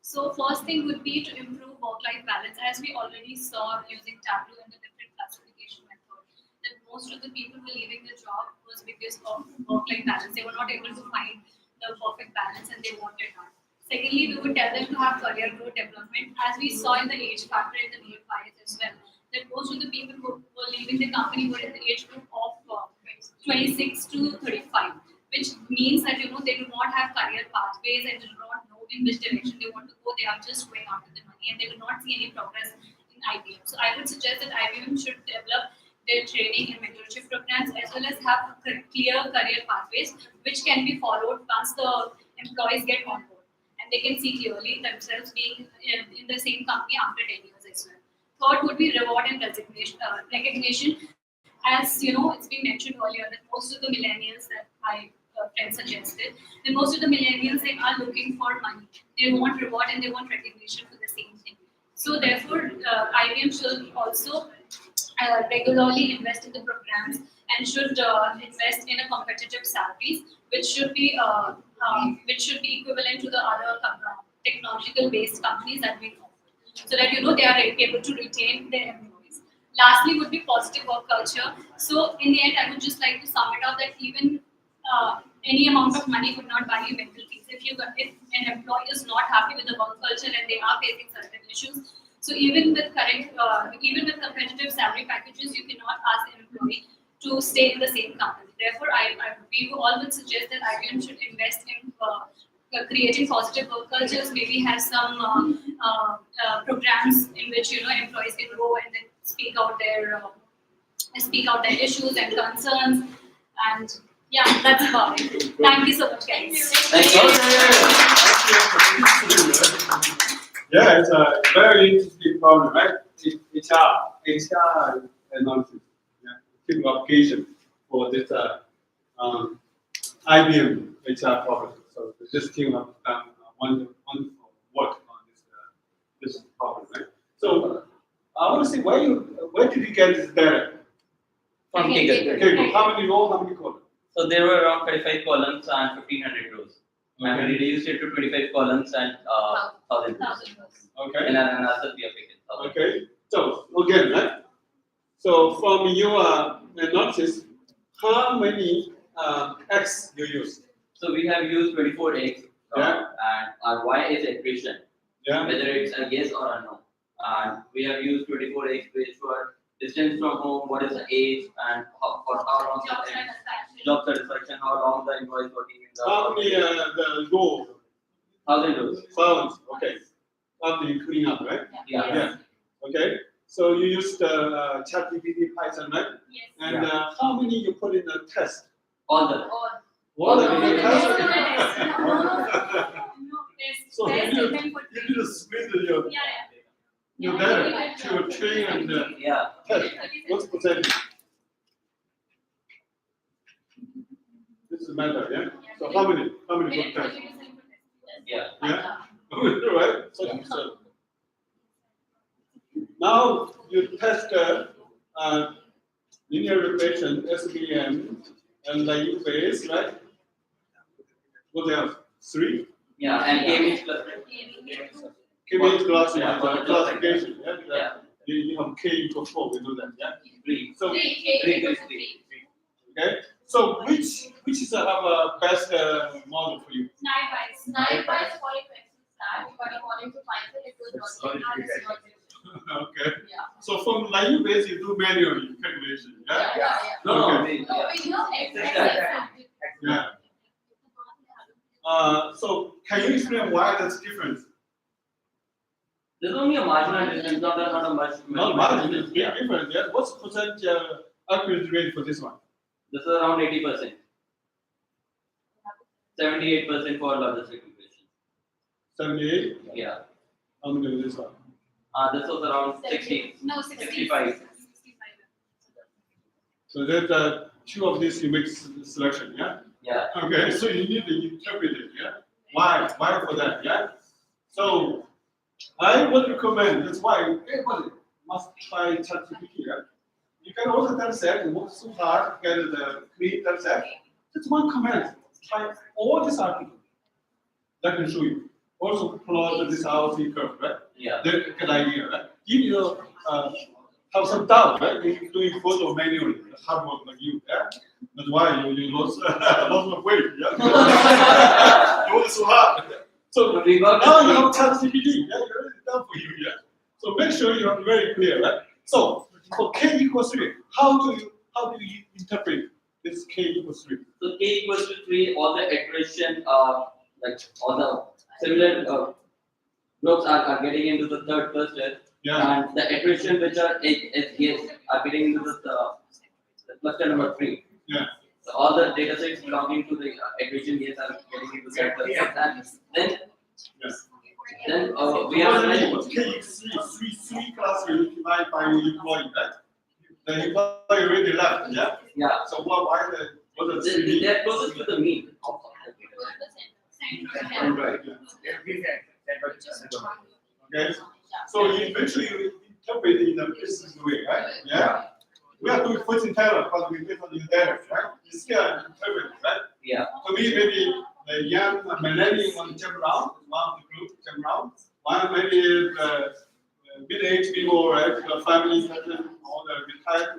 So first thing would be to improve work-life balance, as we already saw using Tableau and the different classification method. That most of the people who were leaving the job was because of work-life balance. They were not able to find the perfect balance and they wanted that. Secondly, we would tell them to have career growth development, as we saw in the age factor in the near bias as well. That most of the people who were leaving the company were in the age group of 26 to 35, which means that they do not have career pathways and do not know in which direction they want to go. They are just going after the money and they do not see any progress in IBM. So I would suggest that IBM should develop their training and mentorship programs as well as have clear career pathways which can be followed once the employees get on board and they can see clearly themselves being in the same company after 10 years as well. Third would be reward and recognition. As it's been mentioned earlier that most of the millennials that my friend suggested, that most of the millennials they are looking for money. They want reward and they want recognition for the same thing. So therefore, IBM should also regularly invest in the programs and should invest in a competitive salaries, which should be equivalent to the other technological-based companies that we know, so that they are able to retain their employees. Lastly, would be positive work culture. So in the end, I would just like to sum it up that even any amount of money would not buy you mental peace. If an employee is not happy with the work culture and they are facing certain issues, so even with competitive salary packages, you cannot ask an employee to stay in the same company. Therefore, we all would suggest that IBM should invest in creating positive work cultures. Maybe have some programs in which employees can go and then speak out their issues and concerns. And yeah, that's about it. Thank you so much, guys. Thank you. Yeah, it's a very interesting problem, right? HR analysis, typical application for this IBM HR problem. So this team have done wonderful work on this problem, right? So I want to see where did you get this data? From Kaggle. Okay, how many rows, how many columns? So there were around 35 columns and 1500 rows. And we reduced it to 25 columns and 1000 rows. Okay. And an analysis we have taken. Okay. So again, right? So from your analysis, how many X you use? So we have used 24x, Yeah. and our Y is equation, Yeah. whether it's a yes or a no. And we have used 24x which for distance from home, what is the age, and for how long job satisfaction, how long the employee is working in the How many the rows? 1000 rows. Thousands. Okay. After you clean up, right? Yeah. Okay. So you used ChatGPT, Python, right? Yes. And how many you put in the test? All the All of No, them in the test? So you need to split your data to train and yeah. test. What's percentage? This is a matter, yeah? So how many put test? Yeah. Yeah? Right? So, now you test linear regression, SVM, and like phase, right? What else? 3? Yeah, and K-means cluster. K-means class Yeah, for the classification. Yeah. Yeah. You have K equals 4. We know that. Yeah. 3. So Three. okay. So which is our best model for you? 9 bytes according to Excel stack, but according to Python, it was not Okay. Yeah. So from line base you do manually calculation. Yeah. No, Okay. No, we know Excel Excel. Yeah. So can you explain why that's different? There's only a marginal difference, not a much. Not margin, it's big Yeah. difference. Yeah. What's the percent accuracy rate for this one? This is around 80%. 78% for logistic regression. 78. Yeah. How many is this one? This was around 60. No, 65. So there's 2 of these you make selection. Yeah. Yeah. Okay. So you need to interpret it. Yeah. Why? Why for that? Yeah. So I would recommend. That's why everybody must try ChatGPT. Yeah. You can also data set and work so hard to get the clean data set. Just one command. Try all this article. That can show you. Also plot this ROC curve, right? Yeah. That's a good idea, right? If you have some doubt, right? You're doing photo manually, hard work like you, yeah? That's why you lost lots of weight, yeah? You work so hard. So We got now you have ChatGPT, yeah? It's already done for you, yeah? So make sure you are very clear, right? So for k equals 3, how do you interpret this k equals 3? So K equals to 3, all the iteration, like all the similar groups are getting into the third cluster, Yeah. and the iteration which are SGS are getting into the cluster number 3. Yeah. So all the data sets belonging to the iteration gates are getting into that cluster, and then Yes. we are What's k equals 3 class you divide by employee, right? The employee already left, yeah? yeah. So why what does They, 3 mean? they are closest to the mean of Right, yeah. Okay, so eventually you interpret it in a business way, right? Yeah. We are doing fortune teller because we based on the data, right? You still interpret it, right? Yeah. For me, maybe the young millennium want to jump around, one of the group jump around. One maybe the middle-aged people, right? The family person, or the retired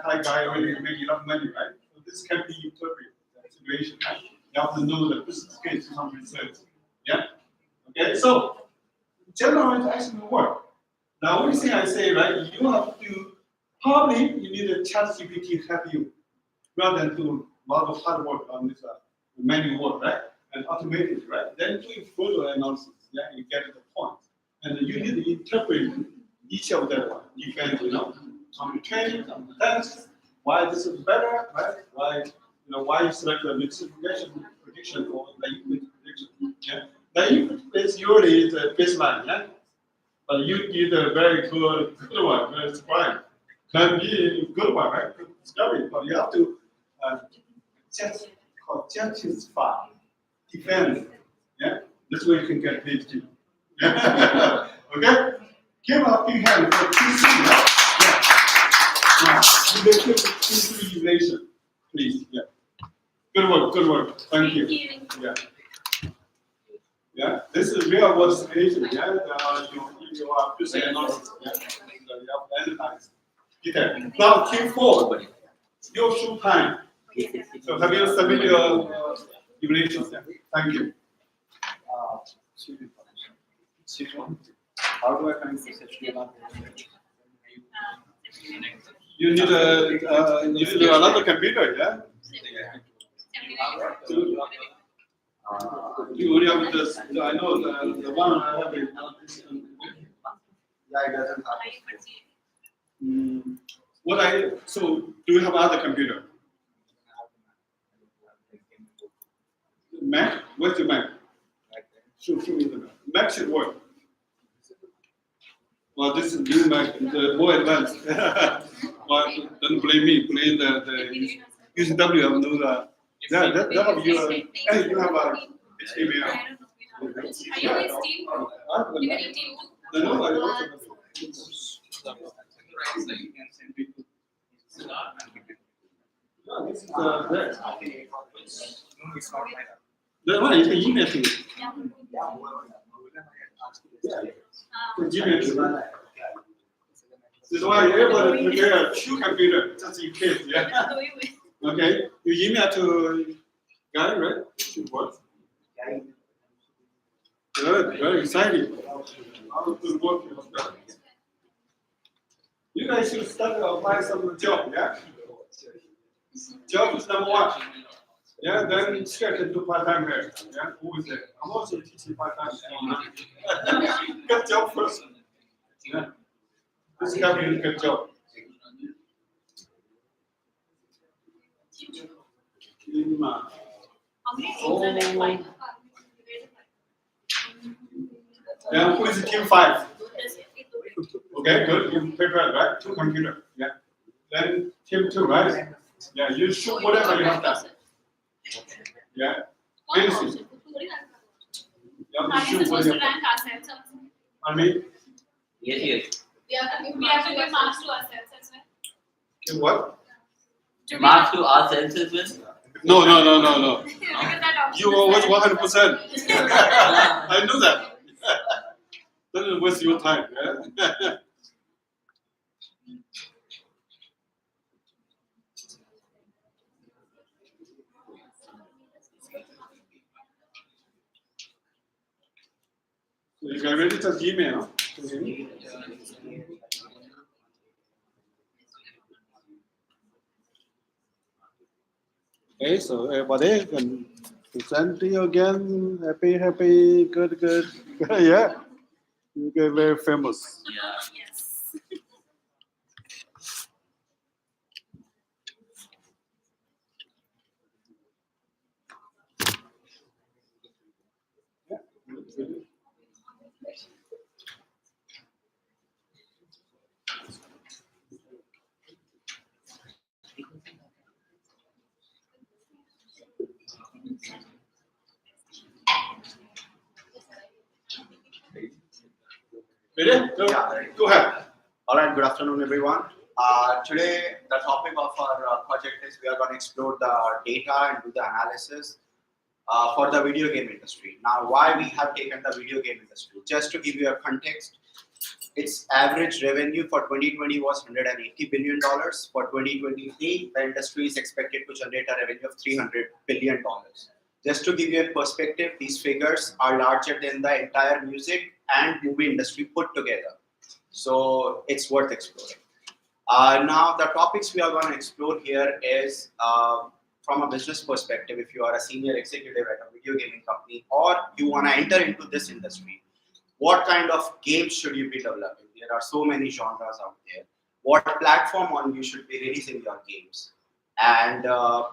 high guy already make enough money, right? So this can be interpreted the situation, right? You have to know the business case some research. Yeah. Okay, so general interaction will work. The only thing I say, right, you have to probably you need a chat GPT to help you rather than do a lot of hard work on this manual work, right? And automate it, right? Then doing photo analysis, yeah, you get the point. And you need to interpret each of them, depends, on the training, on the test, why this is better, right? Why you select the mixed prediction or the input prediction, yeah? The input is usually the baseline, yeah? But you need a very good one, very surprise. Can be a good one, right? Good discovery, but you have to justify, defend, yeah? This way you can get PhD. Yeah. Okay? Give a big hand for QC, right? Yeah. QC evaluation, please. Yeah. Good work, good work. Thank you. Yeah. Yeah. This is real world situation. Yeah. You are using analysis. Yeah. So you have to analyze. Okay. Now Q4. Your show time. So have you submitted your evaluation? Yeah. Thank you. How do I find such You need another computer, yeah? You only have this. I know the one I have is not this. Yeah, it doesn't have. So do you have other computer? Mac? Where's your Mac? Show me the Mac. Mac should work. Well, this is new Mac, the more advanced. Well, don't blame me, blame the UCW have no that have you hey, you have a HTML. Are you with Steve? You can eat it. No, I also have. No, this is that. No, it's not like that. That's why you can email to me. Yeah. Can email to me. This is why you're able to prepare two computers just in case. Yeah. Okay. You email to guy, right? It works. Good. Very exciting. How to work with that. You guys should start to apply some job. Yeah. Job is number one. Yeah, then Scott can do part-time here. Yeah, who is it? I'm also teaching part-time. Get job first. Yeah. This guy will get job. How many teams are there? Five. Yeah, who is team 5? Okay, good. You prepare, right? 2 computer. Yeah. Then team 2, right? Yeah, you shoot whatever you have done. Yeah. Anything. You have Are to we shoot what supposed you to have done. rank ourselves also? I mean, Yes. We have to give marks to ourselves as well. you what? To Marks to ourselves as well. No. Because that option You is always there. 100%. I know that. Don't waste your time. Yeah? So you guys ready to email? Okay, so everybody can present to you again. Happy, good. Yeah. You get very famous. Yeah. Yes. Ready? Go. Yeah. Go ahead. All right, good afternoon, everyone. Today, the topic of our project is we are going to explore the data and do the analysis for the video game industry. Now, why we have taken the video game industry? Just to give you a context, its average revenue for 2020 was $180 billion. For 2023, the industry is expected to generate a revenue of $300 billion. Just to give you a perspective, these figures are larger than the entire music and movie industry put together. So it's worth exploring. Now, the topics we are going to explore here is from a business perspective, if you are a senior executive at a video gaming company or you want to enter into this industry, what kind of games should you be developing? There are so many genres out there. What platform on you should be releasing your games? And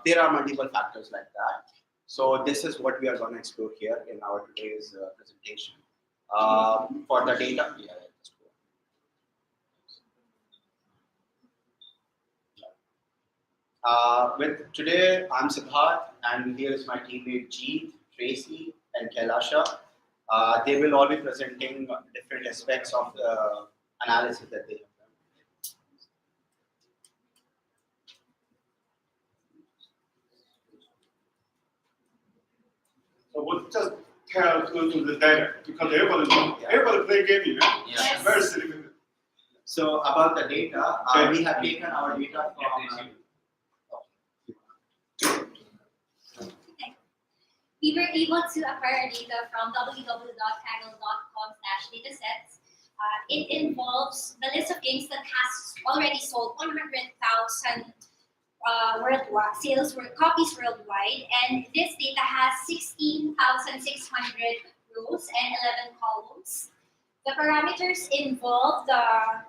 there are multiple factors like that. So this is what we are going to explore here in our today's presentation. For the data, with today, I'm Siddharth, and here is my teammate Jeet, Tracy, and Kailasha. They will all be presenting different aspects of the analysis that they have done. So we'll just go to the data because everybody play gaming. Yeah. Very significant. So about the data, we have taken our data from. We were able to acquire data from www.kaggle.com/datasets. It involves the list of games that has already sold 100,000 worldwide copies worldwide, and this data has 16,600 rows and 11 columns. The parameters involve the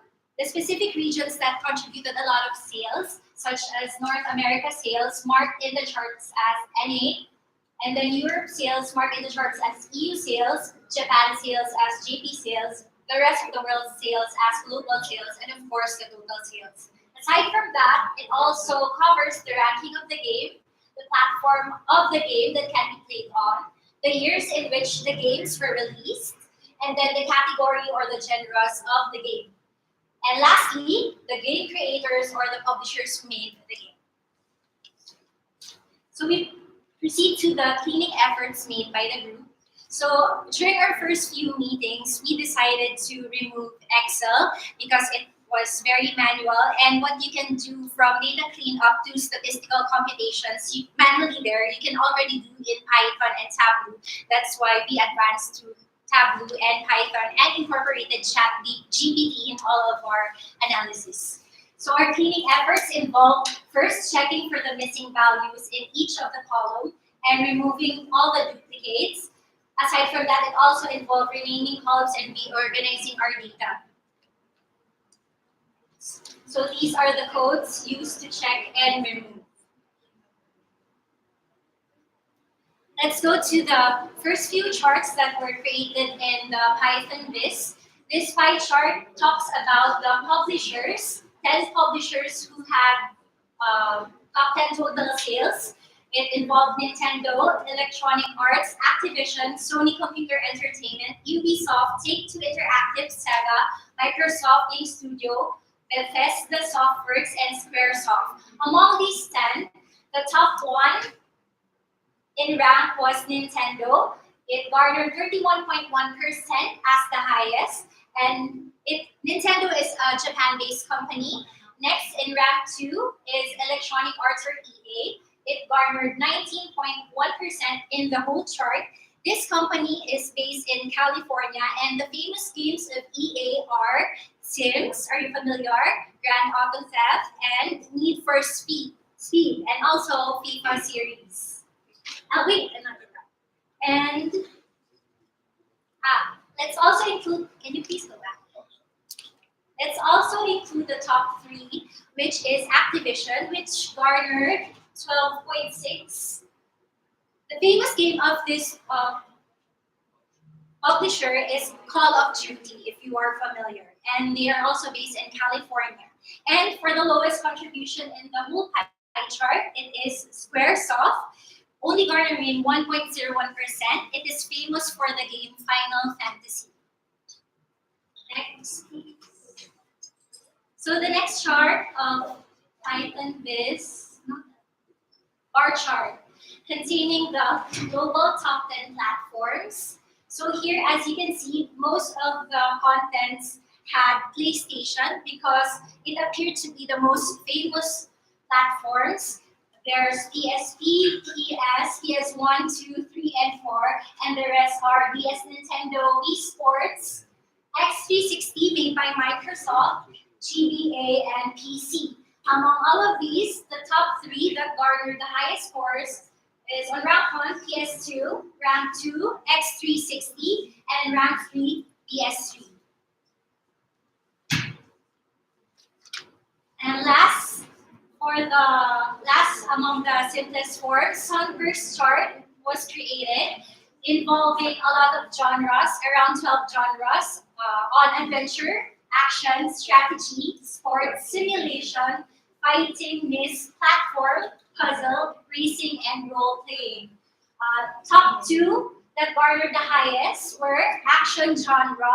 specific regions that contributed a lot of sales, such as North America sales marked in the charts as NA, and then Europe sales marked in the charts as EU sales, Japan sales as JP sales, the rest of the world sales as global sales, and of course the total sales. Aside from that, it also covers the ranking of the game, the platform of the game that can be played on, the years in which the games were released, and then the category or the genres of the game. And lastly, the game creators or the publishers who made the game. So we proceed to the cleaning efforts made by the group. So during our first few meetings, we decided to remove Excel because it was very manual, and what you can do from data cleanup to statistical computations, manually there, you can already do in Python and Tableau. That's why we advanced to Tableau and Python and incorporated GPT in all of our analysis. So our cleaning efforts involve first checking for the missing values in each of the columns and removing all the duplicates. Aside from that, it also involved renaming columns and reorganizing our data. So these are the codes used to check and remove. Let's go to the first few charts that were created in the Python BUS. This pie chart talks about the publishers, 10 publishers who had top 10 total sales. It involved Nintendo, Electronic Arts, Activision, Sony Computer Entertainment, Ubisoft, Take-Two Interactive, Sega, Microsoft Game Studio, Bethesda Softworks, and Squaresoft. Among these 10, the top one in rank was Nintendo. It garnered 31.1% as the highest, and Nintendo is a Japan-based company. Next in rank 2 is Electronic Arts, or EA. It garnered 19.1% in the whole chart. This company is based in California, and the famous games of EA are Sims, are you familiar? Grand Auto Theft, and Need for Speed, and also FIFA series. Wait, another one. And let's also include, can you please go back? Let's also include the top 3, which is Activision, which garnered 12.6. The famous game of this publisher is Call of Duty, if you are familiar, and they are also based in California. And for the lowest contribution in the whole pie chart, it is Squaresoft, only garnering 1.01%. It is famous for the game Final Fantasy. Next, please. So the next chart of Python BUS bar chart containing the global top 10 platforms. So here, as you can see, most of the contents had PlayStation because it appeared to be the most famous platforms. There's PSP, PS, PS1, 2, 3, and 4, and the rest are DS Nintendo, Wii Sports, X360 made by Microsoft, GBA, and PC. Among all of these, the top 3 that garnered the highest scores is on rank 1, PS2, rank 2, X360, and rank 3, PS3. And last, for the last among the simplest forms, Sunburst chart was created involving a lot of genres, around 12 genres, on adventure, action, strategy, sports, simulation, fighting, myth, platform, puzzle, racing, and role-playing. Top 2 that garnered the highest were action genre,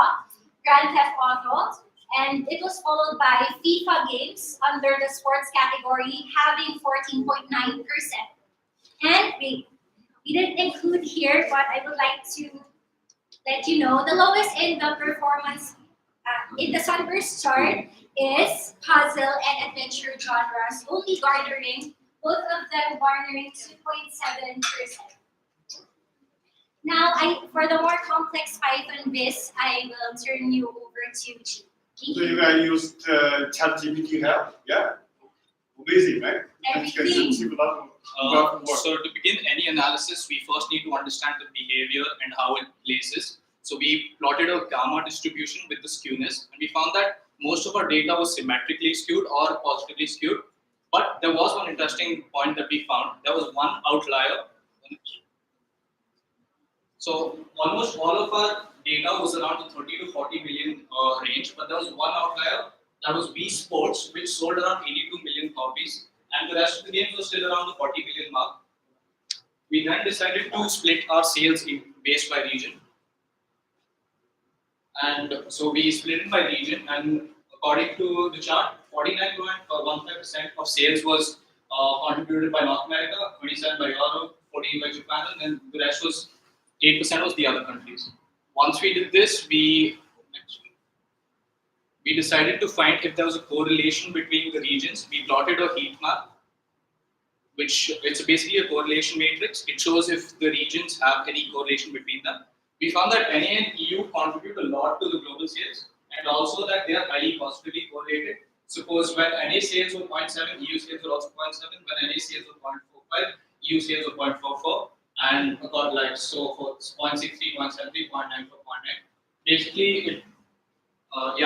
Grand Theft Auto, and it was followed by FIFA games under the sports category, having 14.9%. And we didn't include here, but I would like to let you know the lowest in the performance in the Sunburst chart is puzzle and adventure genres, only garnering, both of them garnering 2.7%. Now, for the more complex Python BUS, I will turn you over to G. So you guys used ChatGPT help? Yeah. Amazing, right? Everything. So to begin any analysis, we first need to understand the behavior and how it places. So we plotted a gamma distribution with the skewness, and we found that most of our data was symmetrically skewed or positively skewed. But there was one interesting point that we found. There was one outlier. So almost all of our data was around the 30 to 40 million range, but there was one outlier, that was Wii Sports, which sold around 82 million copies, and the rest of the games were still around the 40 million mark. We then decided to split our sales based by region. And so we split it by region, and according to the chart, 49.15% of sales was contributed by North America, 27 by Europe, 14 by Japan, and then the rest was 8% was the other countries. Once we did this, we decided to find if there was a correlation between the regions. We plotted a heat map, which it's basically a correlation matrix. It shows if the regions have any correlation between them. We found that NA and EU contribute a lot to the global sales, and also that they are highly positively correlated. Suppose when NA sales were 0.7, EU sales were also 0.7. When NA sales were 0.45, EU sales were 0.44, and about like so forth, 0.63, 0.73, 0.94, 0.9. Basically,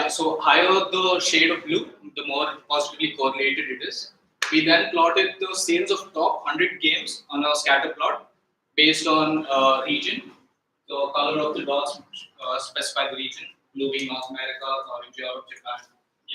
so higher the shade of blue, the more positively correlated it is. We then plotted the sales of top 100 games on a scatter plot based on region. The color of the dots specify the region, blue being North America, orange Europe, Japan.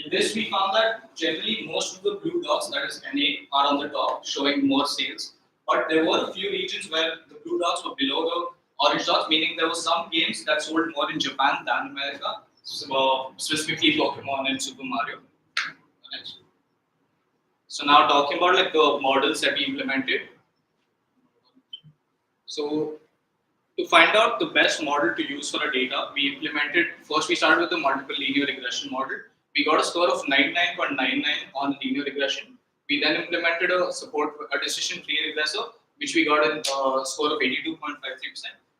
In this, we found that generally most of the blue dots, that is NA, are on the top, showing more sales. But there were a few regions where the blue dots were below the orange dots, meaning there were some games that sold more in Japan than America, specifically Pokemon and Super Mario. Next. So now talking about like the models that we implemented. So to find out the best model to use for our data, we started with the multiple linear regression model. We got a score of 99.99 on linear regression. We then implemented a decision-tree regressor, which we got a score of 82.53%.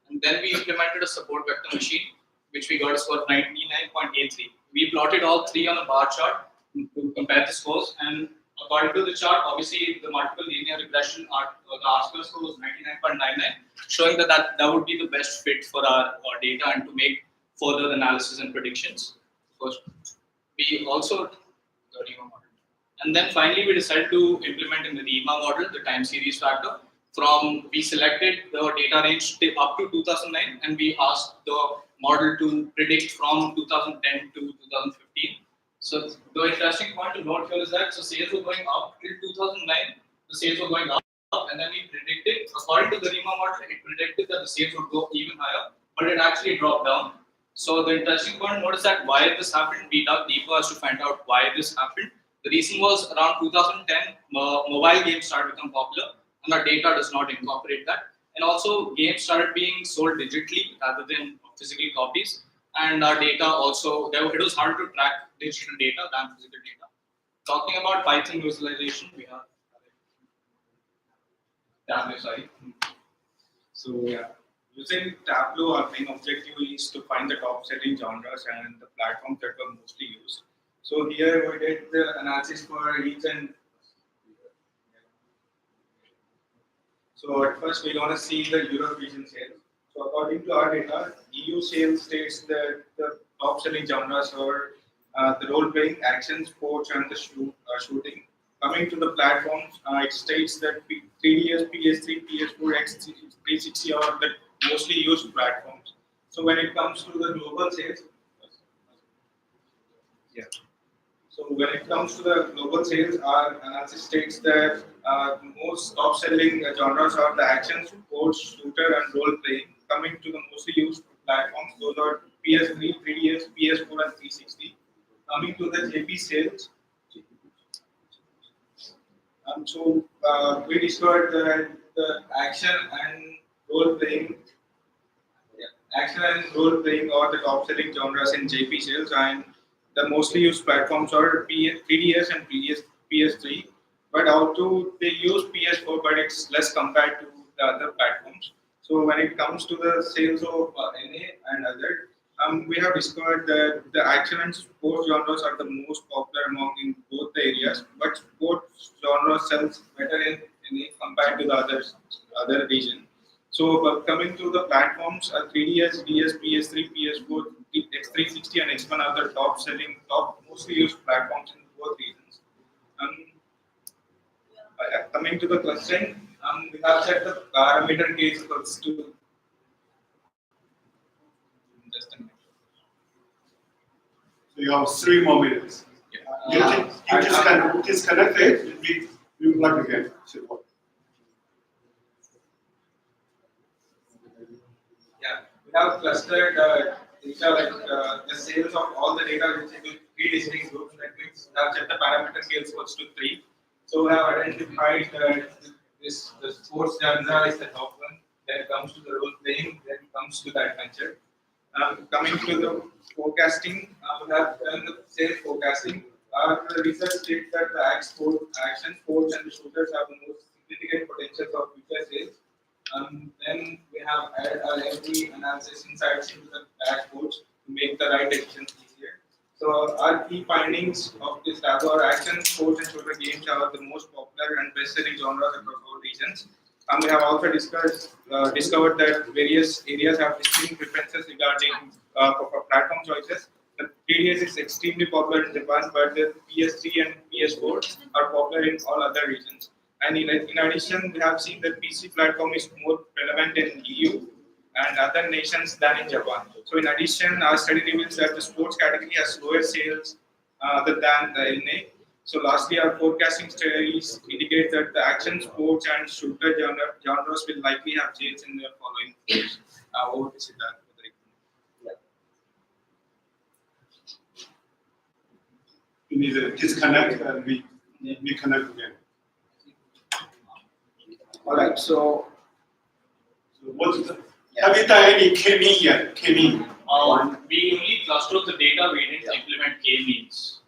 And then we implemented a support vector machine, which we got a score of 99.83. We plotted all three on a bar chart to compare the scores, and according to the chart, obviously the multiple linear regression, the R-square score was 99.99, showing that would be the best fit for our data and to make further analysis and predictions. First, we also the REMA model, and then finally we decided to implement in the REMA model the time series factor. We selected the data range up to 2009, and we asked the model to predict from 2010 to 2015. So the interesting point to note here is that sales were going up till 2009. The sales were going up, and then we predicted, according to the REMA model, it predicted that the sales would go even higher, but it actually dropped down. So the interesting point to note is that why this happened. We dug deeper as to find out why this happened. The reason was around 2010, mobile games started to become popular, and our data does not incorporate that. And also, games started being sold digitally rather than physical copies. And our data also, it was harder to track digital data than physical data. Talking about Python visualization, we have Tableau, sorry. So yeah, using Tableau, our main objective is to find the top-selling genres and the platforms that were mostly used. So here we did the analysis for each and so at first we want to see the Europe region sales. So according to our data, EU sales states that the top-selling genres are the role-playing, action, sports, and the shooting. Coming to the platforms, it states that 3DS, PS3, PS4, X360 are the mostly used platforms. So when it comes to the global sales, So when it comes to the global sales, our analysis states that most top-selling genres are the action, sports, shooter, and role-playing. Coming to the mostly used platforms, those are PS3, 3DS, PS4, and 360. Coming to the JP sales, we discovered that the action and role-playing are the top-selling genres in JP sales, and the mostly used platforms are 3DS and PS3, but also they use PS4, but it's less compared to the other platforms. So when it comes to the sales of NA and other, we have discovered that the action and sports genres are the most popular among in both the areas, but sports genre sells better in NA compared to the other region. So coming to the platforms, 3DS, DS, PS3, PS4, X360 and X1 are the top mostly used platforms in both regions. Coming to the clustering, we have set the parameter case equals to just a minute. So you have 3 more minutes. You can disconnect it. We plug again. Yeah, we have clustered data like the sales of all the data which into 3 distinct groups. That means we have set the parameter scale equals to 3. So we have identified the sports genre is the top one. Then comes to the role playing. Then comes to the adventure. Coming to the forecasting, we have done the sales forecasting. Our research states that the action sports and the shooters have the most significant potential for future sales. Then we have added our every analysis insights into the dashboards to make the right decisions easier. So our key findings of this lab are action sports and shooter games are the most popular and best-selling genres across all regions. And we have also discovered that various areas have distinct preferences regarding for platform choices. The PDS is extremely popular in Japan, but the PS3 and PS4 are popular in all other regions. And in addition, we have seen that PC platform is more relevant in EU and other nations than in Japan. So in addition, our study reveals that the sports category has lower sales than the LNA. So lastly, our forecasting studies indicate that the action sports and shooter genres will likely have sales in the following years. Over to Siddharth. You need to disconnect and reconnect again. All right, so what is the, have you done any K-mean yet? K-mean? We only clustered the data, we didn't implement K-means.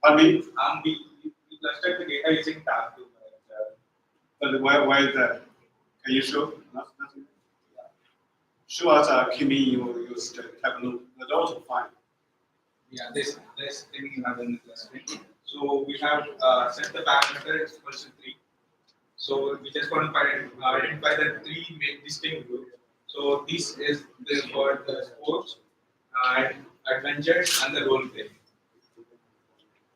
I mean, We clustered the data using tab. but why is that? Can you show? Nothing. Show us a K-mean you used to have a look. That's also fine. Yeah, this thing you have in the clustering. So we have set the parameter is equals to 3. So we just want to identify the 3 distinct groups. So this is for the sports and adventures and the role play.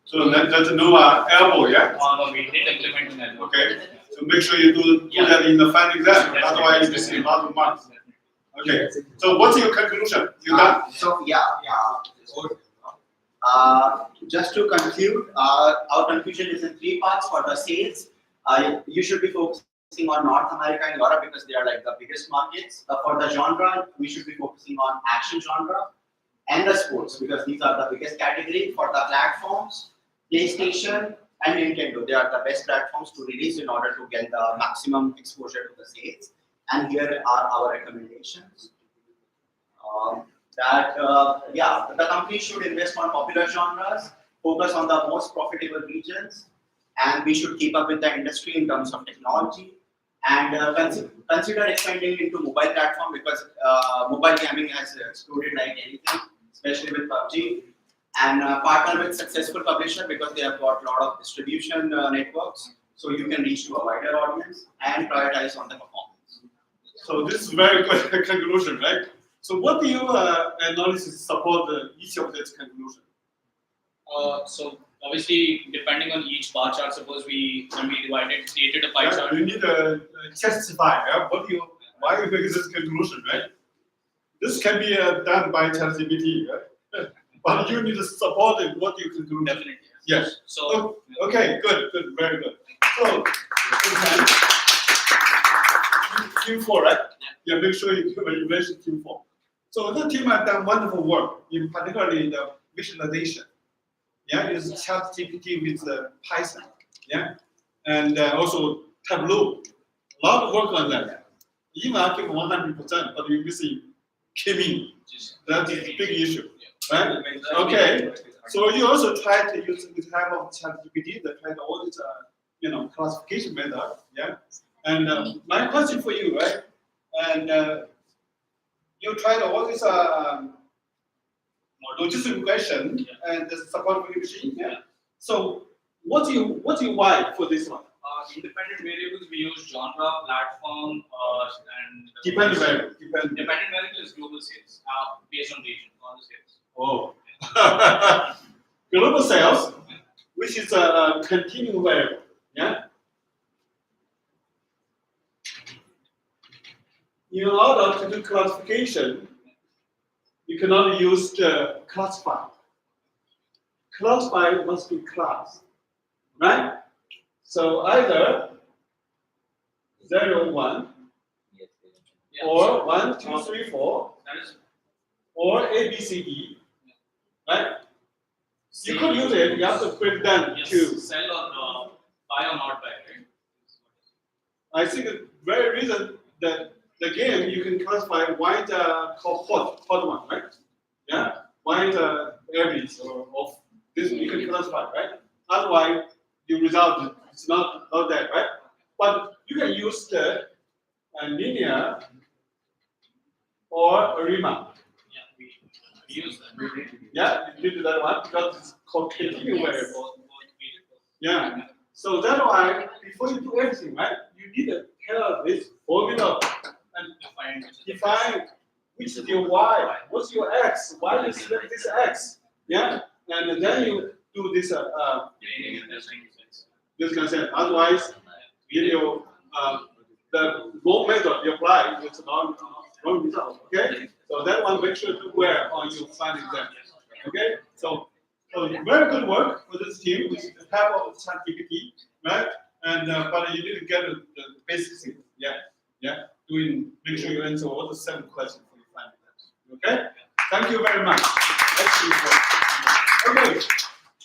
So that's no elbow, yeah? No, we didn't implement in elbow. Okay. So make sure you do that in the final exam. Otherwise, you see a lot of marks. Okay. So what's your conclusion? You done? So just to conclude, our conclusion is in 3 parts for the sales. You should be focusing on North America and Europe because they are like the biggest markets. For the genre, we should be focusing on action genre and the sports because these are the biggest category. For the platforms, PlayStation and Nintendo, they are the best platforms to release in order to get the maximum exposure to the sales. And here are our recommendations. The company should invest on popular genres, focus on the most profitable regions, and we should keep up with the industry in terms of technology and consider expanding into mobile platform because mobile gaming has exploded like anything, especially with PUBG. And partner with successful publisher because they have got a lot of distribution networks, so you can reach to a wider audience and prioritize on the performance. So this is very good conclusion, right? So what do you analysis support each of this conclusion? So obviously, depending on each bar chart, suppose when we created a pie chart. You need to justify. Why you make this conclusion, right? This can be done by ChatGPT, right? But you need to support it. What you conclude. Definitely. Yes. So okay, good, very good. So Q4, right? Yeah. Make sure you mention Q4. So the team has done wonderful work, in particularly the visualization. Yeah, it's ChatGPT with Python. Yeah, and also Tableau. A lot of work on that. Even I give 100%, but you're missing K-mean. That is a big issue, right? Okay. So you also try to use the type of ChatGPT that try to all this, classification method. Yeah. And my question for you, right? And you tried all this logistic question and the support machine. Yeah. So what do you why for this one? Independent variables we use genre, platform, and Dependent variable. Dependent variable is global sales based on region, on the sales. Oh. Global sales, which is a continuing variable. Yeah. In order to do classification, you cannot use the classify. Classify must be class, right? So either 0, 1, or 1, 2, 3, 4, or A, B, C, D, right? You could use it. You have to break down to sell or buy or not buy, right? I think the very reason that the game you can classify why the hot one, right? Yeah, why the average or of this you can classify, right? Otherwise, the result is not that, right? But you can use the linear or a remark. We use that. Yeah, you do that one because it's called continuous variable. Yeah. So that's why before you do everything, right, you need to tell this formula and define which is your y, what's your x, why you select this x. Yeah, and then you do this this consent. Otherwise, video the wrong method you apply it's wrong result. Okay, so that one make sure to wear on your final exam. Okay, so very good work for this team with the help of ChatGPT, right? And but you didn't get the basic thing. Yeah, yeah. Make sure you answer all the 7 questions for your final exam. Okay, thank you very much. Excellent work. Okay,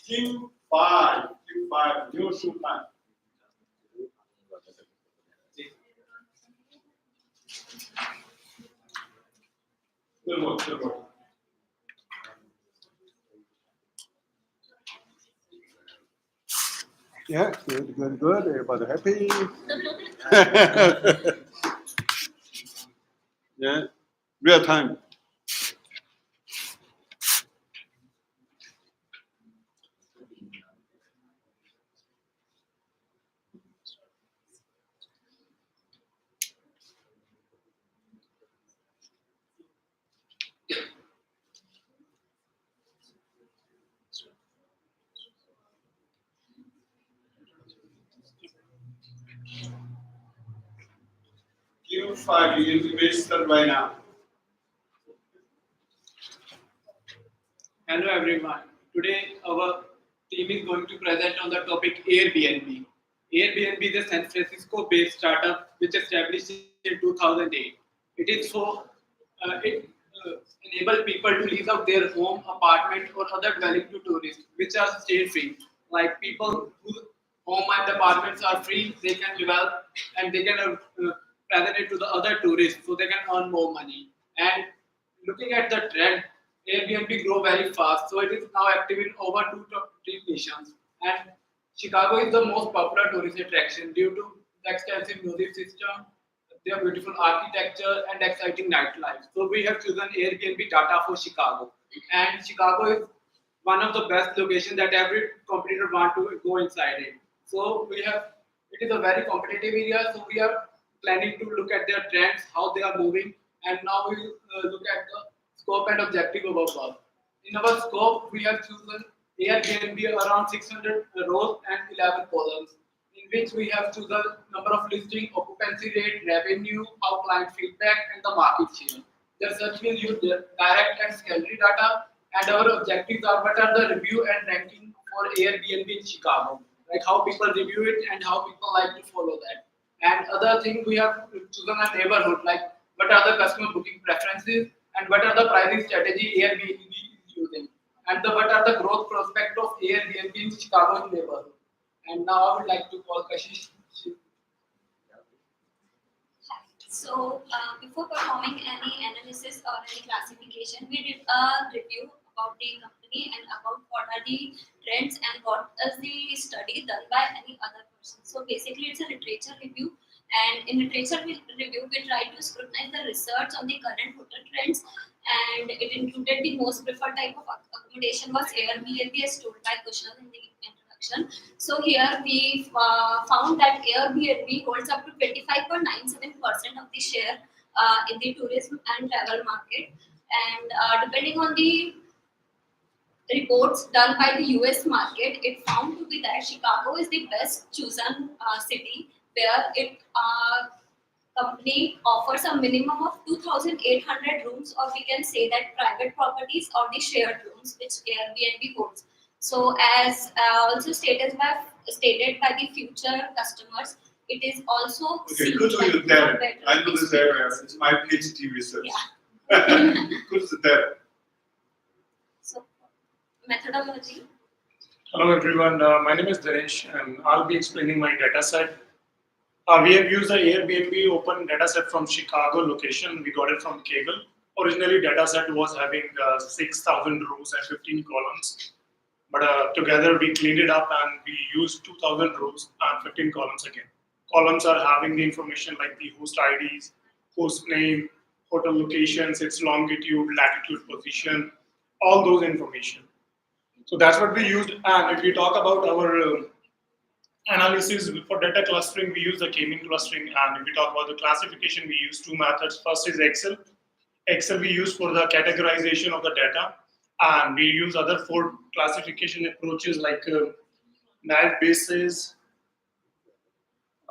team 5, your shoot time. Good work, good work. Yeah, good. Everybody happy? Yeah, real time. Give 5, you may start right now. Hello everyone. Today our team is going to present on the topic Airbnb. Airbnb is a San Francisco-based startup which established in 2008. It is it enable people to lease out their home, apartment, or other dwelling to tourists, which are state-free. Like people whose home and apartments are free, they can develop and they can present it to the other tourists, so they can earn more money. And looking at the trend, Airbnb grow very fast, so it is now active in over 2 nations. And Chicago is the most popular tourist attraction due to the extensive music system, their beautiful architecture, and exciting nightlife. So we have chosen Airbnb data for Chicago, and Chicago is one of the best locations that every competitor want to go inside it. So we have it is a very competitive area. So we are planning to look at their trends, how they are moving, and now we look at the scope and objective of our work. In our scope, we have chosen Airbnb around 600 rows and 11 columns, in which we have chosen number of listing, occupancy rate, revenue, our client feedback, and the market share. The search will use direct and salary data, and our objectives are what are the review and ranking for Airbnb in Chicago, like how people review it and how people like to follow that. And other thing we have chosen a neighborhood, like what are the customer booking preferences and what are the pricing strategy Airbnb is using, and what are the growth prospect of Airbnb in Chicago neighborhood. And now I would like to call Kashish. So, before performing any analysis or any classification, we did a review about the company and about what are the trends and what is the study done by any other person. So, basically, it's a literature review. And in literature review, we try to scrutinize the research on the current hotel trends, and it included the most preferred type of accommodation was Airbnb, as told by Kushal in the introduction. So here we found that Airbnb holds up to 25.97% of the share in the tourism and travel market, and depending on the reports done by the US market, it found to be that Chicago is the best chosen city where it company offers a minimum of 2,800 rooms, or we can say that private properties or the shared rooms which Airbnb holds. So as also stated by the future customers, it is also okay. Good to you there. I know this area. It's my PhD research. Yeah. Good to there. So methodology. Hello everyone, my name is Dinesh and I'll be explaining my data set. We have used the Airbnb open dataset from Chicago location. We got it from Kaggle. Originally, dataset was having 6,000 rows and 15 columns. But together we cleaned it up and we used 2,000 rows and 15 columns again. Columns are having the information like the host IDs, host name, hotel locations, its longitude, latitude, position, all those information. So that's what we used. And if we talk about our analysis for data clustering, we use the k-mean clustering. And if we talk about the classification, we use two methods. First is Excel. Excel we use for the categorization of the data, and we use other four classification approaches like naive basis,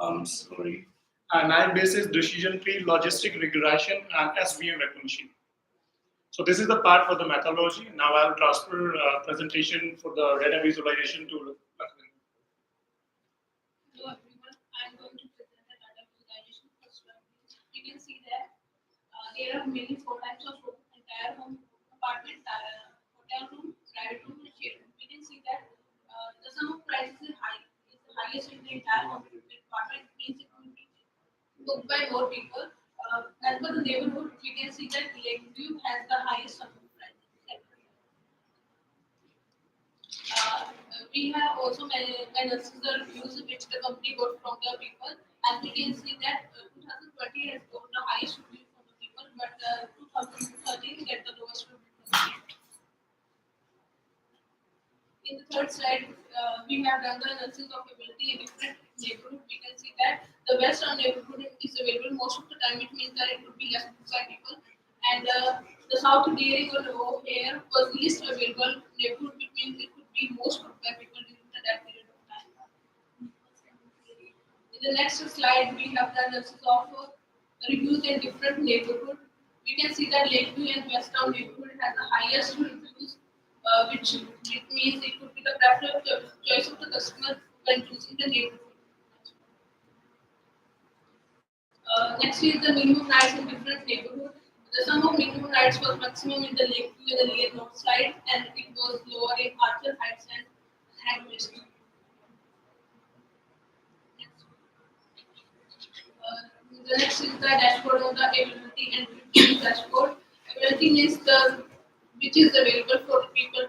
naive basis, decision tree, logistic regression, and SVM recognition. So this is the part for the methodology. Now I will transfer presentation for the data visualization to Hello everyone, I am going to present the data visualization for Swag. You can see that there are mainly four types of room: entire home, apartment, hotel room, private room, and shared room. We can see that the sum of prices is high, is the highest in the entire home. Apartment means it will be booked by more people. As per the neighborhood, we can see that Lakeview has the highest sum of prices. We have also analysis the reviews which the company got from the people, and we can see that 2020 has got the highest review from the people, but 2013 get the lowest review from the people. In the third slide, we have done the analysis of ability in different neighborhoods. We can see that the western neighborhood is available most of the time. It means that it would be less than people, and the south Dairy or low here was least available neighborhood, which means it could be most of the people during that period of time. In the next slide, we have the analysis of reviews in different neighborhoods. We can see that Lakeview and Westtown neighborhood has the highest reviews, which it means it could be the preferred choice of the customer when choosing the neighborhood. Next is the minimum nights in different neighborhoods. The sum of minimum nights was maximum in the Lakeview and the near north side, and it was lower in Archer Heights and Hagwest. The next is the dashboard of the availability and review dashboard. Availability means the which is available for the people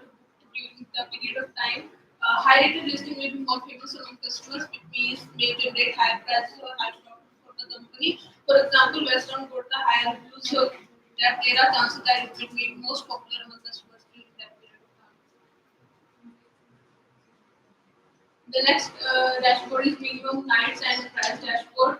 during the period of time. High rated listing will be more famous among customers, which means may generate higher prices or higher profit for the company. For example, Western got the higher reviews, so that there are chances that it will be most popular among customers during that period of time. The next dashboard is minimum nights and price dashboard.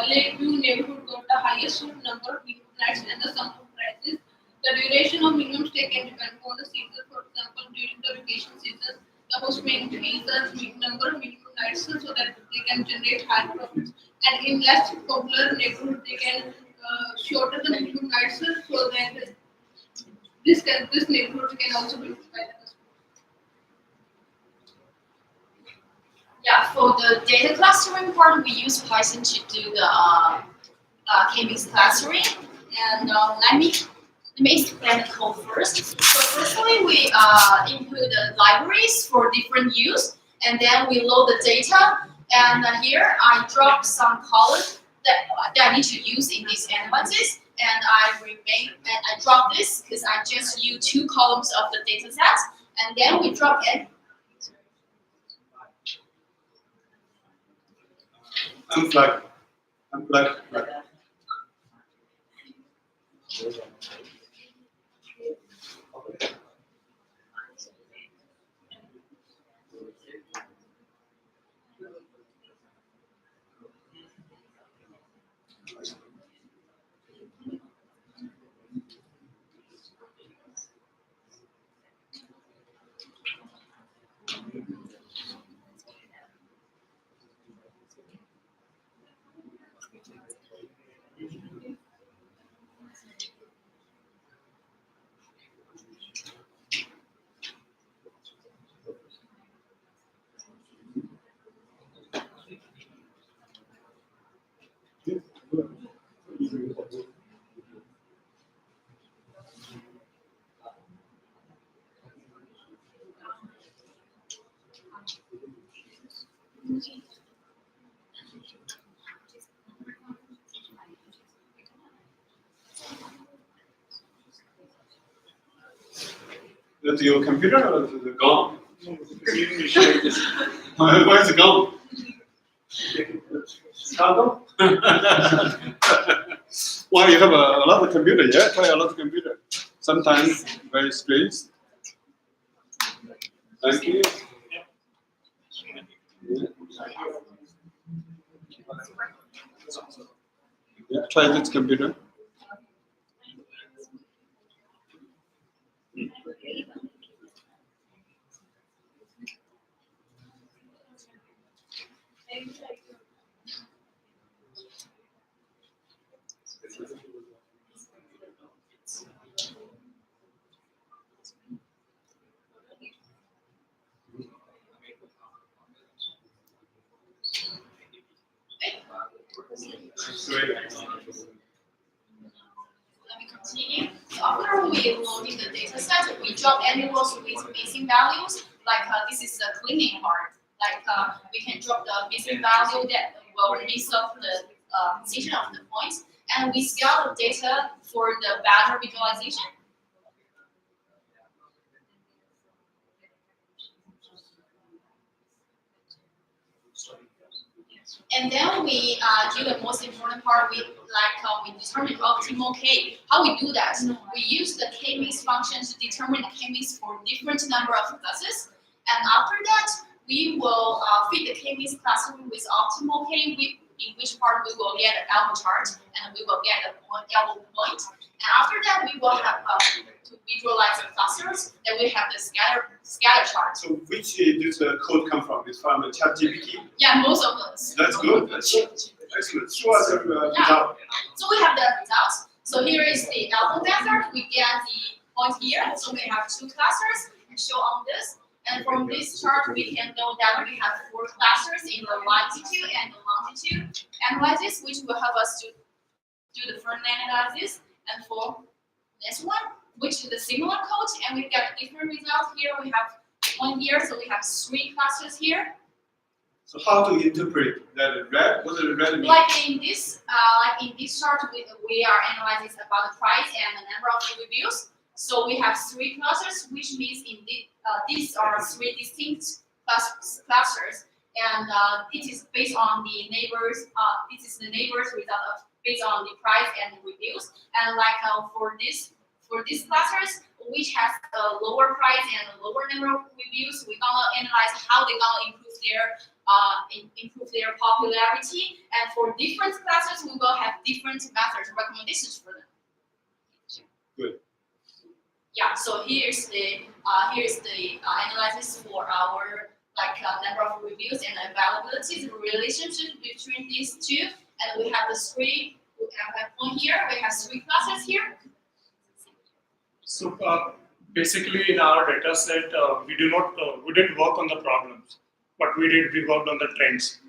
Lakeview neighborhood got the highest number of minimum nights and the sum of prices. The duration of minimum stay can depend on the season. For example, during the vacation season, the host may increase the number of minimum nights so that they can generate higher profits. And in less popular neighborhood, they can shorten the minimum nights so that this neighborhood can also be booked by the customer. Yeah, for the data clustering part, we use Python to do the k-means clustering. And let me explain the code first. So firstly, we input the libraries for different use, and then we load the data. And here I drop some columns that I need to use in these analysis. And I drop this because I just use 2 columns of the data set. And then we drop it. Unplug. Plug. That's your computer or is it gone? No, Where's it gone? Chicago? Well, you have a lot of computer, yeah? Try a lot of computer. Sometimes very strange. Thank you. Yeah, try this computer. Let me continue. So after we loading the data set, we drop any rows with missing values. Like this is the cleaning part. Like we can drop the missing value that will mix up the position of the points, and we scale the data for the better visualization. And then we do the most important part. We determine optimal K. How we do that? We use the K-mix function to determine the K-mix for different number of classes. And after that, we will feed the K-mix cluster with optimal K, in which part we will get an alpha chart and we will get a alpha point. And after that, we will have to visualize the clusters. Then we have the scatter chart. So which this code come from? It's from the ChatGPT? Yeah, most of those. That's good. That's excellent. Show us the result. So we have the results. So here is the alpha method. We get the point here. So we have two clusters and show on this. And from this chart, we can know that we have 4 clusters in the latitude and the longitude analysis, which will help us to do the front-end analysis. And for this one, which is the similar code, and we get different results here. We have 1 here, so we have 3 clusters here. So how to interpret that red? What does the red mean? Like in this chart, we are analyzing about the price and the number of reviews. So we have 3 clusters, which means these are 3 distinct clusters, and it is based on the neighbors. This is the neighbors result based on the price and reviews. And like for these clusters, which has a lower price and a lower number of reviews, we're gonna analyze how they're gonna improve their popularity. And for different clusters, we will have different methods recommendations for them. Good. Yeah. So here's the analysis for our number of reviews and availability, the relationship between these two. And we have the 3. We have one here. We have 3 classes here. So basically, in our data set, we didn't work on the problems. What we did, we worked on the trends.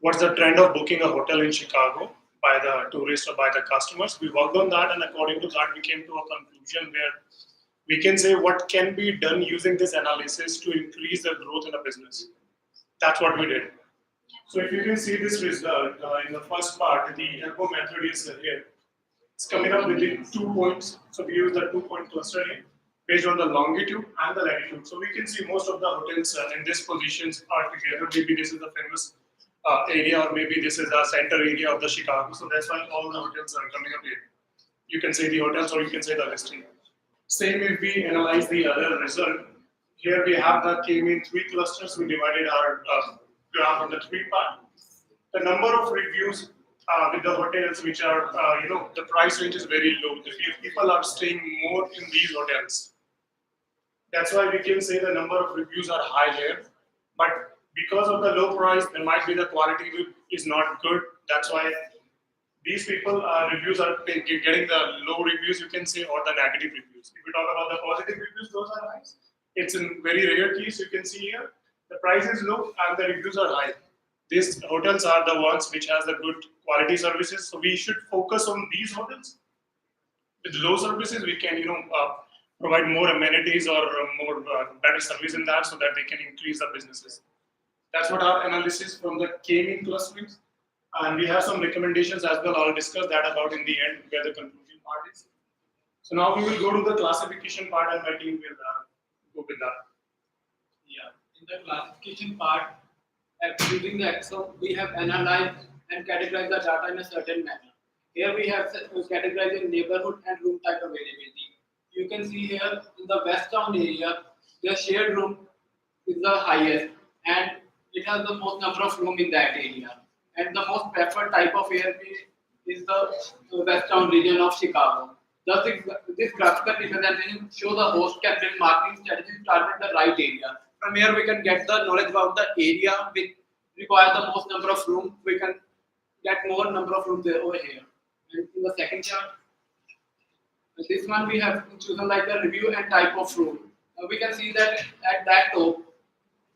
What's the trend of booking a hotel in Chicago by the tourists or by the customers? We worked on that, and according to that, we came to a conclusion where we can say what can be done using this analysis to increase the growth in the business. That's what we did. So if you can see this result in the first part, the elbow method is here. It's coming up with the 2 points. So we use the 2-point cluster here based on the longitude and the latitude. So we can see most of the hotels in these positions are together. Maybe this is the famous area, or maybe this is the center area of the Chicago. So that's why all the hotels are coming up here. You can say the hotels, or you can say the listing. Same if we analyze the other result. Here we have the came in 3 clusters. We divided our graph on the 3 part. The number of reviews with the hotels which are, the price range is very low. People are staying more in these hotels. That's why we can say the number of reviews are high here. But because of the low price, there might be the quality is not good. That's why these people reviews are getting the low reviews, you can say, or the negative reviews. If we talk about the positive reviews, those are high. It's in very rare case, you can see here, the price is low and the reviews are high. These hotels are the ones which has the good quality services. So we should focus on these hotels. With low services, we can, provide more amenities or more better service in that, so that they can increase the businesses. That's what our analysis from the K-mean clusterings. And we have some recommendations as well. I'll discuss that about in the end, where the conclusion part is. So now we will go to the classification part, and my team will Govinda. Yeah, in the classification part, using the Excel, we have analyzed and categorized the data in a certain manner. Here we have categorized in neighborhood and room type availability. You can see here in the west town area, the shared room is the highest and it has the most number of room in that area. And the most preferred type of Airbnb is the west town region of Chicago. Thus, this graphical representation shows the host can build marketing strategies to target the right area. From here, we can get the knowledge about the area which require the most number of rooms. We can get more number of rooms there over here. And in the second chart, this one we have chosen like the review and type of room. We can see that at that top,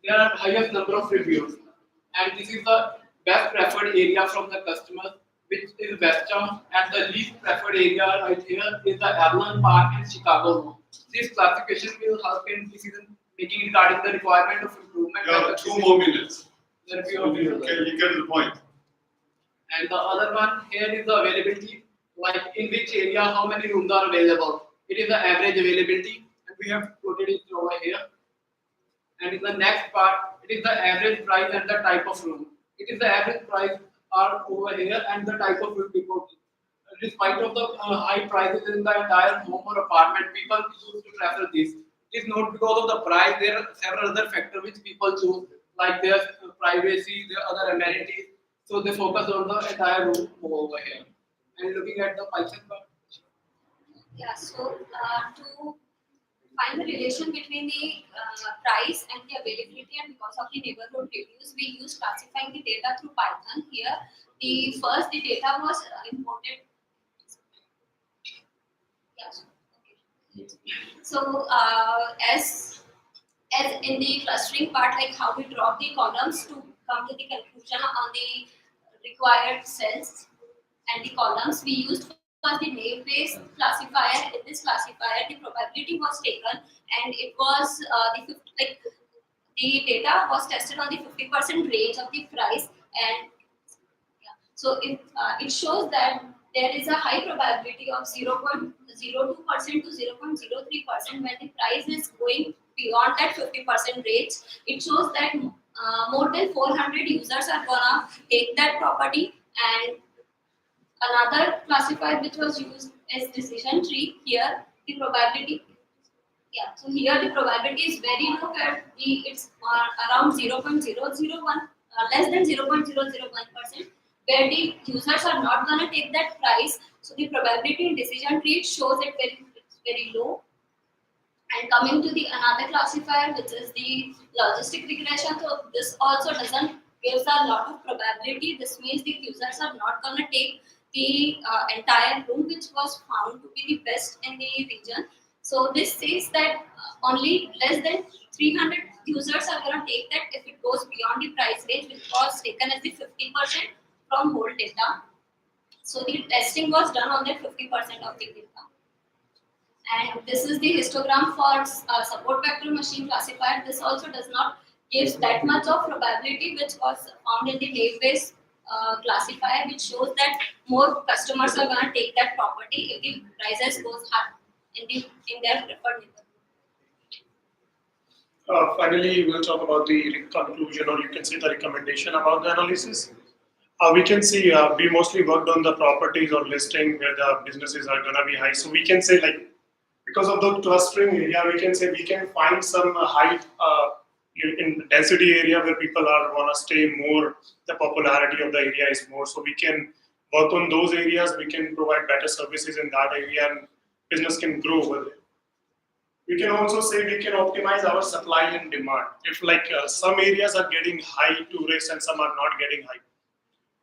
there are highest number of reviews, and this is the best preferred area from the customers, which is Westtown, and the least preferred area right here is the Avalon Park in Chicago room. This classification will help in decision making regarding the requirement of improvement. You have 2 more minutes. The review of You get the point. And the other one here is the availability, like in which area how many rooms are available. It is the average availability, and we have plotted it over here. And in the next part, it is the average price and the type of room. It is the average price are over here and the type of room people. Despite of the high prices in the entire home or apartment, people choose to prefer this. It is not because of the price. There are several other factors which people choose, like their privacy, their other amenities. So they focus on the entire room over here. And looking at the Python part. Yeah, so to find the relation between the price and the availability, and because of the neighborhood reviews, we use classifying the data through Python. Here, the data was imported. Yes. Okay. So as in the clustering part, like how we drop the columns to come to the conclusion on the required cells and the columns, we used was the name-based classifier. In this classifier, the probability was taken, and it was the data was tested on the 50% range of the price, and yeah, so it shows that there is a high probability of 0.02% to 0.03% when the price is going beyond that 50% range. It shows that more than 400 users are gonna take that property. And another classifier which was used is decision tree. Here the probability, yeah, so here the probability is very low, where it's around 0.001, less than 0.001%, where the users are not gonna take that price. So the probability in decision tree shows it's very low. And coming to the another classifier, which is the logistic regression, so this also doesn't gives a lot of probability. This means the users are not gonna take the entire room which was found to be the best in the region. So this says that only less than 300 users are gonna take that if it goes beyond the price range, which was taken as the 50% from whole data. So the testing was done on that 50% of the data. And this is the histogram for support vector machine classifier. This also does not give that much of probability, which was found in the name-based classifier, which shows that more customers are going to take that property if the prices goes high in their preferred neighborhood. Finally, we'll talk about the conclusion, or you can say the recommendation about the analysis. We can see we mostly worked on the properties or listing where the businesses are going to be high. So we can say, like, because of the clustering area, we can say we can find some high in density area where people are want to stay more. The popularity of the area is more, so we can work on those areas. We can provide better services in that area, and business can grow over there. We can also say we can optimize our supply and demand. If some areas are getting high tourists and some are not getting high.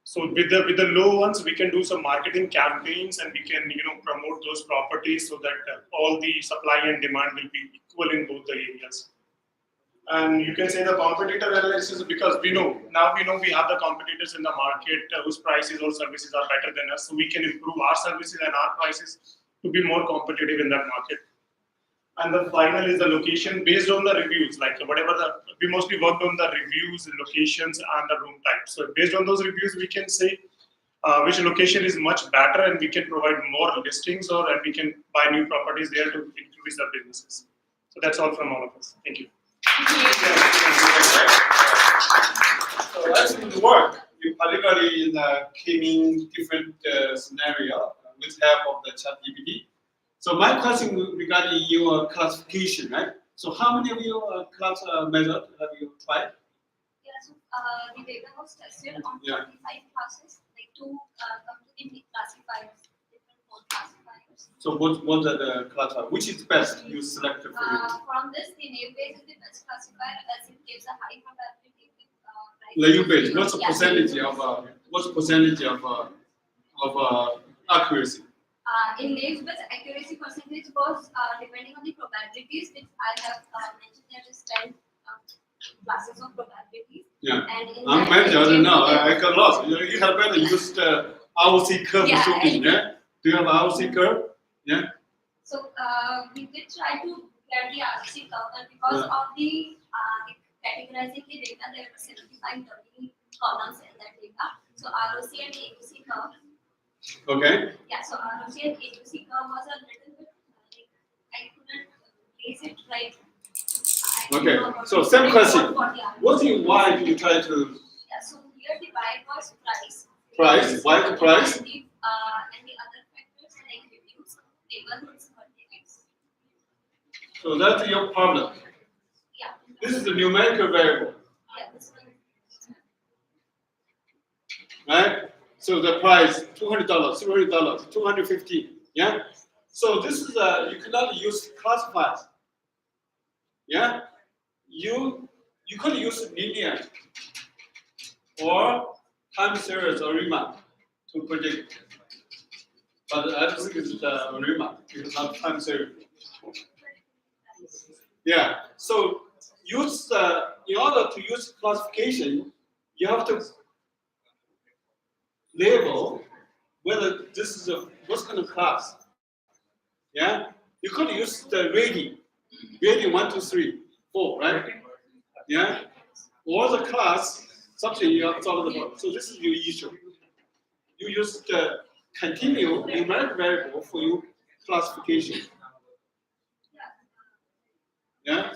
So with the low ones, we can do some marketing campaigns, and we can promote those properties so that all the supply and demand will be equal in both the areas. And you can say the competitor analysis, because we know we have the competitors in the market whose prices or services are better than us, so we can improve our services and our prices to be more competitive in that market. And the final is the location based on the reviews, we mostly worked on the reviews, locations, and the room type. So based on those reviews, we can say which location is much better, and we can provide more listings, and we can buy new properties there to increase our businesses. So that's all from all of us. Thank you. So that's the work, particularly in the gaming different scenario with help of the ChatGPT. So my question regarding your classification, right? So how many of your class method have you tried? Yeah, so the data was tested on Yeah. 45 classes, like two computing classifiers, different code classifiers. So what are the classifier? Which is best you selected for you? From this, the name-based is the best classifier as it gives a high probability with Name-based. What's the Yeah. percentage of accuracy? In name-based accuracy percentage was depending on the probabilities, which I have mentioned there is 10 classes of probabilities. Yeah. And in I'm that, manager, I it don't know. gave me I got lost. You have better use the ROC curve Yeah, shooting, yeah? Do you have ROC curve? Yeah? So we did try to get the RC curve, but because Yeah. of the categorizing the data, there were 75 dummy columns in that data. So ROC and AUC curve. Okay. Yeah, so ROC and AUC curve was a little bit like I couldn't place it right. I don't know Okay. about So the same question. for the ROC. What do you, why do you try to Yeah, so here the Y was price. price? Why the price? And the other factors like reviews, neighborhoods, multi-rates. So that's your problem. Yeah. This is the numerical variable, Yeah, this one. right? So the price, $200, $300, $250, yeah? So this is you cannot use classifiers. Yeah? You could use linear or time series or Riemann to predict. But I don't think it's Riemann, it's not time series. Yeah. So use in order to use classification, you have to label whether this is what kind of class. Yeah. You could use the rating 1, 2, 3, 4, right? Yeah. Or the class something you have thought about. So this is your issue. You use the continual numeric variable for your classification. Yeah.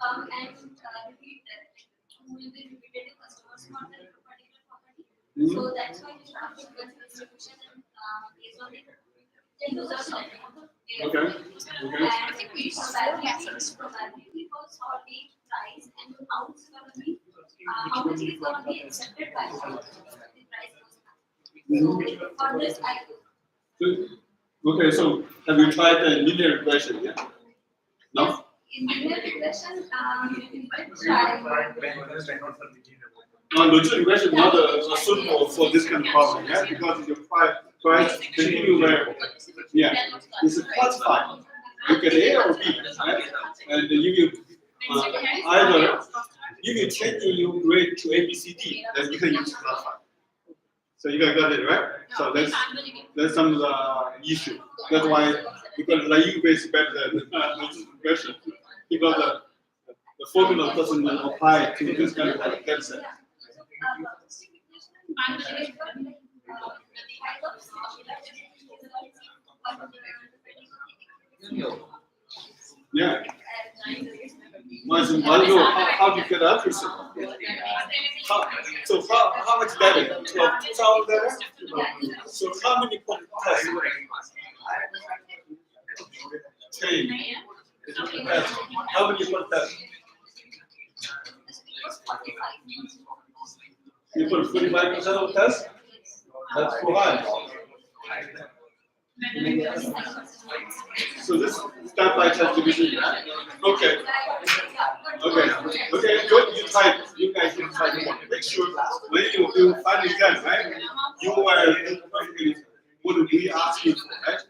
Come and repeat that. Who will be repeated customers for that particular property. So that's why you have to get distribution and based on the users of it. Okay. And each probability goes for the price and how it's going to be, how much is going to be accepted by the price goes up. So for this, I Okay, so have you tried the linear regression? Yeah. No. in linear regression, we might try. No, linear regression is not suitable for this kind of problem, yeah, because your price continue variable. Yeah, it's a classified. You get A or B, right? And if you either if you change your grade to A, B, C, D, then you can use classified. So you got it right. So that's some issue. That's why because Liu is better than linear regression because the formula doesn't apply to this kind of data set. Yeah. How do you get accuracy? How much data? 2,000 data? So how many point tests? 10. How many point tests? You put 45% of tests? That's too high. So this is done by distribution, right? Okay. Okay, good. You type. You guys can type. Make sure when you do final exam, right? You are what we ask you for, right?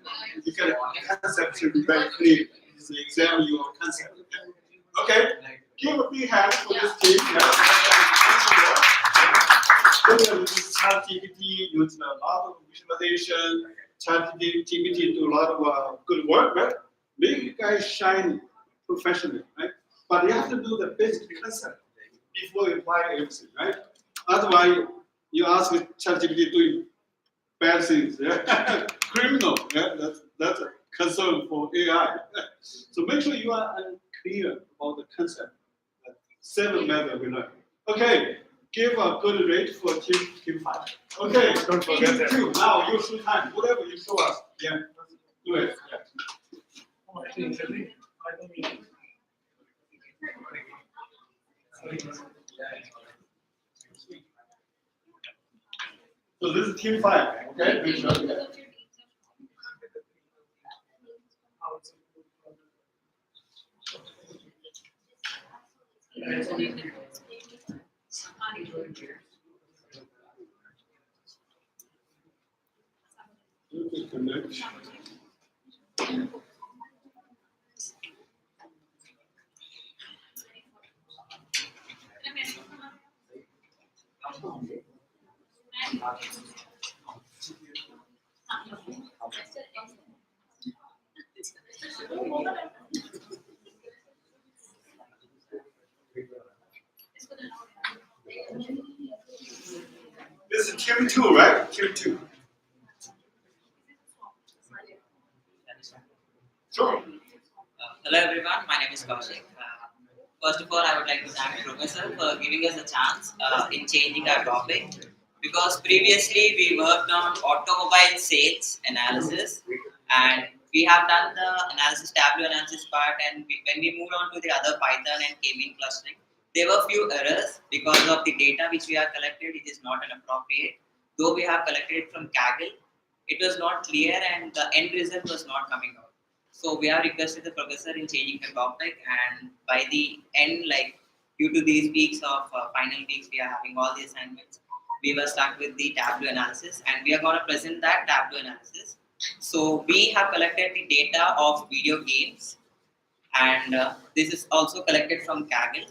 You get a concept to be very clear. So examine your concept. Okay. Give a big hand for this team. Look at this ChatGPT uses a lot of visualization. ChatGPT do a lot of good work, right? Make you guys shine professionally, right? But you have to do the basic concept before you apply everything, right? Otherwise, You ask ChatGPT doing bad things, yeah? Criminal, yeah? That's a concern for AI. So make sure you are clear about the concept. 7 methods we learned. Okay, give a good rate for team 5. Okay, Don't forget that. team 2, now you show time, whatever you show us, yeah, do it. Yeah. Oh, actually, initially, I don't mean. So this is team 5, okay? Make sure, yeah. Okay, connect. This is team 2, right? Team 2. Sure. Hello everyone, my name is Kaushik. First of all, I would like to thank the professor for giving us a chance in changing our topic, because previously we worked on automobile sales analysis and we have done the analysis, tableau analysis part, and when we moved on to the other Python and K-mean clustering, there were few errors because of the data which we have collected. It is not an appropriate. Though we have collected it from Kaggle, it was not clear and the end result was not coming out. So we have requested the professor in changing the topic, and by the end, like due to these weeks of final weeks, we are having all the assignments. We were stuck with the tableau analysis, and we are going to present that tableau analysis. So we have collected the data of video games, and this is also collected from Kaggle.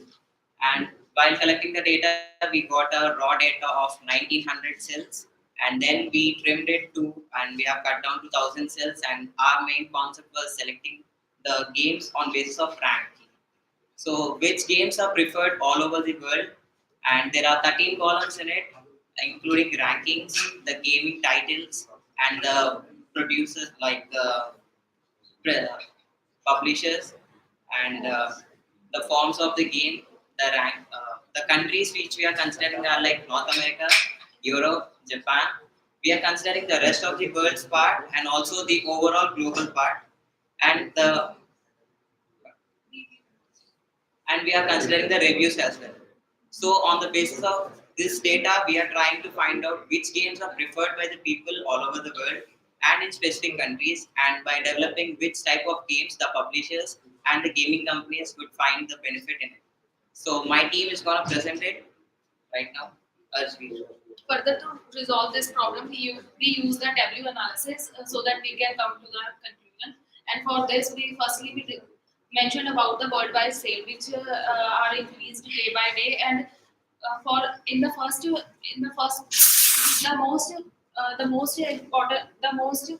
And while collecting the data, we got a raw data of 1900 cells, and then we trimmed it to, and we have cut down to 1000 cells. And our main concept was selecting the games on basis of ranking. So which games are preferred all over the world, and there are 13 columns in it, including rankings, the gaming titles, and the producers like the publishers, and the forms of the game, the rank, the countries which we are considering are like North America, Europe, Japan. We are considering the rest of the world's part and also the overall global part, and we are considering the reviews as well. So on the basis of this data, we are trying to find out which games are preferred by the people all over the world and in specific countries, and by developing which type of games the publishers and the gaming companies would find the benefit in it. So my team is going to present it right now. As we Further, to resolve this problem, we use the tableau analysis so that we can come to the conclusion. And for this, we mentioned about the worldwide sale, which are increased day by day. And for in the first, the most important, the most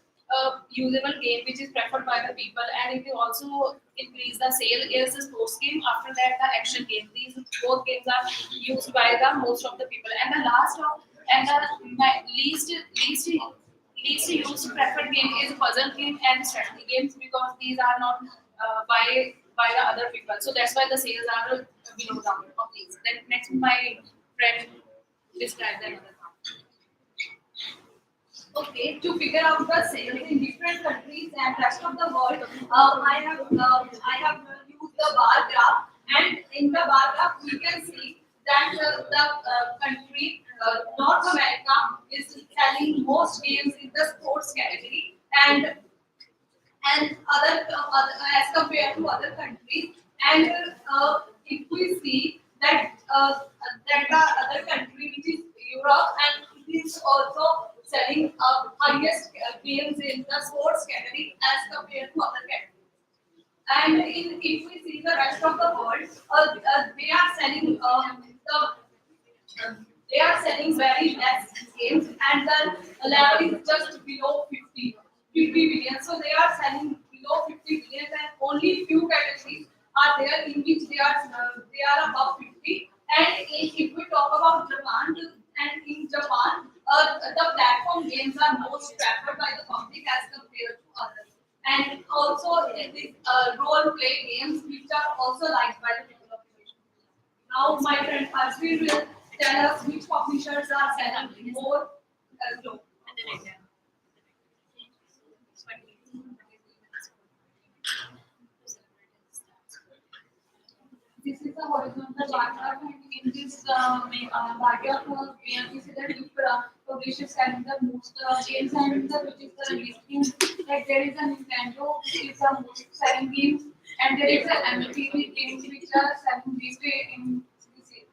usable game which is preferred by the people, and it will also increase the sale, is the sports game. After that, the action game. These both games are used by the most of the people. And the last of, and the least used preferred game is puzzle game and strategy games, because these are not by the other people. So that's why the sales are below down of these. Then next, my friend describe the another part. Okay, to figure out the sales in different countries and rest of the world, I have used the bar graph, and in the bar graph we can see that the country North America is selling most games in the sports category, and other as compared to other countries. And if we see that that the other country, which is Europe, and it is also selling highest games in the sports category as compared to other categories. And if we see the rest of the world, they are selling they are selling very less games, and the level is just below 50 billion. So they are selling below 50 billion, and only few categories are there in which they are above 50. And if we talk about Japan, And in Japan, the platform games are most preferred by the public as compared to others. And also, it is role play games which are also liked by the people of the nation. Now, my friend Asri will tell us which publishers are selling more slow. This is a horizontal bar graph, and in this bar graph, we see that if publishers selling the most games and which is the listing, like there is a Nintendo, which is the most selling games, and there is a MTV games which are selling this way in this year.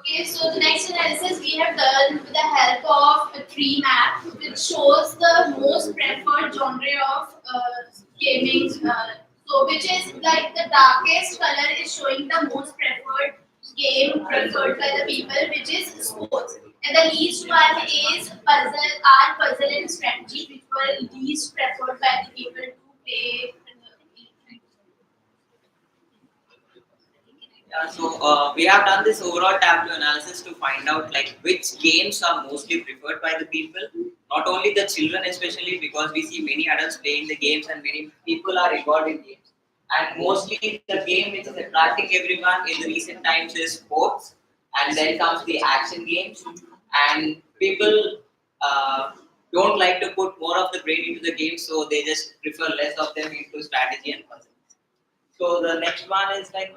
Okay, so the next analysis we have done with the help of a tree map, which shows the most preferred genre of gaming. So, which is like the darkest color is showing the most preferred game preferred by the people, which is sports. And the least one is puzzle and strategy, which were least preferred by the people to play. Yeah, so we have done this overall tableau analysis to find out like which games are mostly preferred by the people. Not only the children, especially because we see many adults playing the games and many people are involved in games. And mostly the game which is attracting everyone in the recent times is sports, and then comes the action games. And people don't like to put more of the brain into the game, so they just prefer less of them into strategy and puzzles. So the next one is like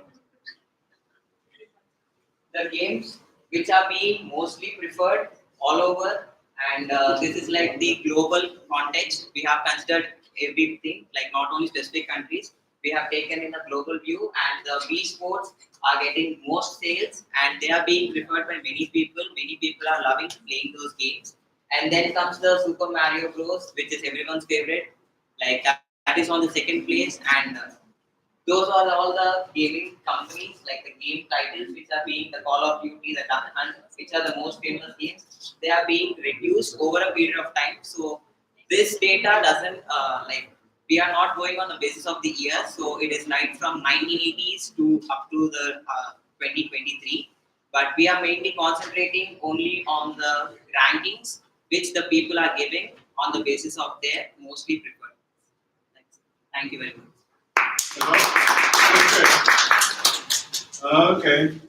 the games which are being mostly preferred all over, and this is like the global context. We have considered everything, like not only specific countries. We have taken in a global view, and the Wii sports are getting most sales, and they are being preferred by many people. Many people are loving playing those games. And then comes the Super Mario Bros, which is everyone's favorite. Like that is on the second place, and those are all the gaming companies, like the game titles, which are being the Call of Duty, the Duck Hunt, which are the most famous games. They are being reduced over a period of time. So this data doesn't like we are not going on the basis of the year. So it is right from 1980s to up to the 2023. But we are mainly concentrating only on the rankings which the people are giving on the basis of their mostly preferred. Thanks. Thank you very much. Okay.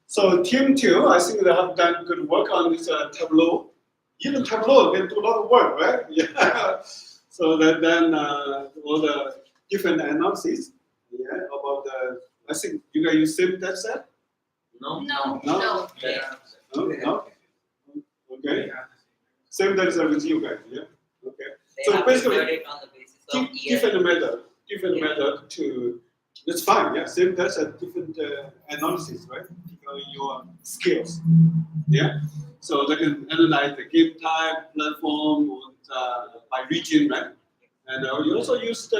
So team 2, I think they have done good work on this tableau. Even tableau can do a lot of work, right? Yeah. So then all the different analysis, yeah, about the. I think you guys use same data set. No. No. Yeah. No. Okay. Same data set with you guys, yeah. Okay. They So have basically, preferred it on the basis of year. different method to. That's fine, yeah. Same that's a different analysis, right? Your skills, yeah. So they can analyze the game type, platform, by region, right? And you also used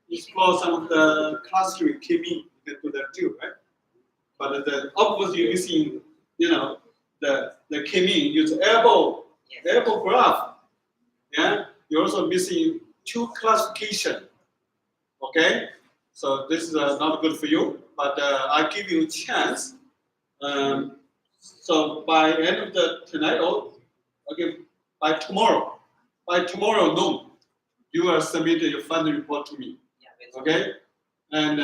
explore some of the clustering chemie. You can do that too, right? But obviously you're missing, the chemie. Use elbow graph, yeah. You're also missing 2 classification, okay. So this is not good for you, but I give you a chance. So by end of the tonight, or okay, by tomorrow noon, you will submit your final report to me. Okay, and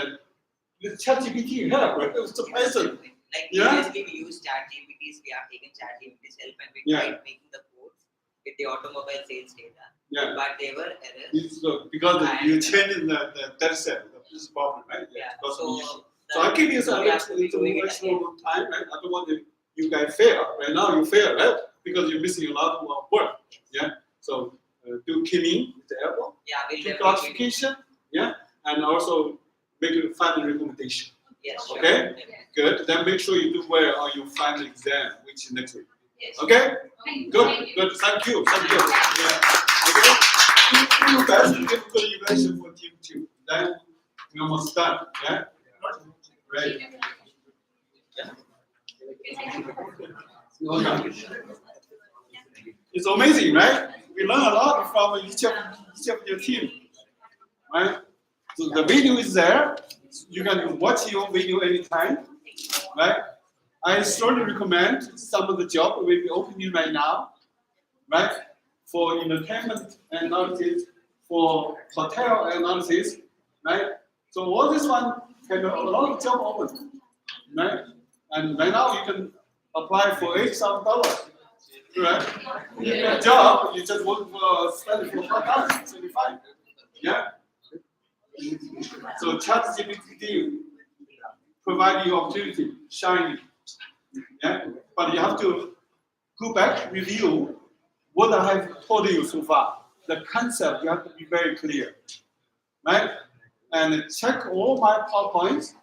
with ChatGPT help, right? It's the Python. Like Yeah? previously we used ChatGPTs, we have taken ChatGPT's help and we tried making the codes with the automobile sales data. Yeah. But they were errors. Because you changed the data set. This is problem, right? Yeah. Because of the issue. the- So I give you some we have to be doing it extra again. time, right? I don't want you guys fail. Right now you fail, right? Because you're missing a lot of work. Yeah. So do chemie with the apple, Yeah, we'll do definitely do. classification, yeah, and also make a final recommendation. Yes, sure. Okay? Yeah. Good. Then make sure you do well on your final exam, which is next week. Yes. Okay? Thank Good. you. Thank you. Yeah. Okay. You guys give good evaluation for team 2. Then we almost done. Yeah. Right. It's amazing, right? We learn a lot from each of your team. right? So the video is there. You can watch your video anytime, right? I strongly recommend some of the job will be opening right now, right? For entertainment analysis, for hotel analysis, right? So all this one can a lot of job open, right? And right now you can apply for $8,000, right? You get a job, you just work for study for part-time, it's really fine. Yeah. So ChatGPT provide you opportunity, shine. Yeah. But you have to go back, review what I have told you so far. The concept you have to be very clear, right? And check all my PowerPoints,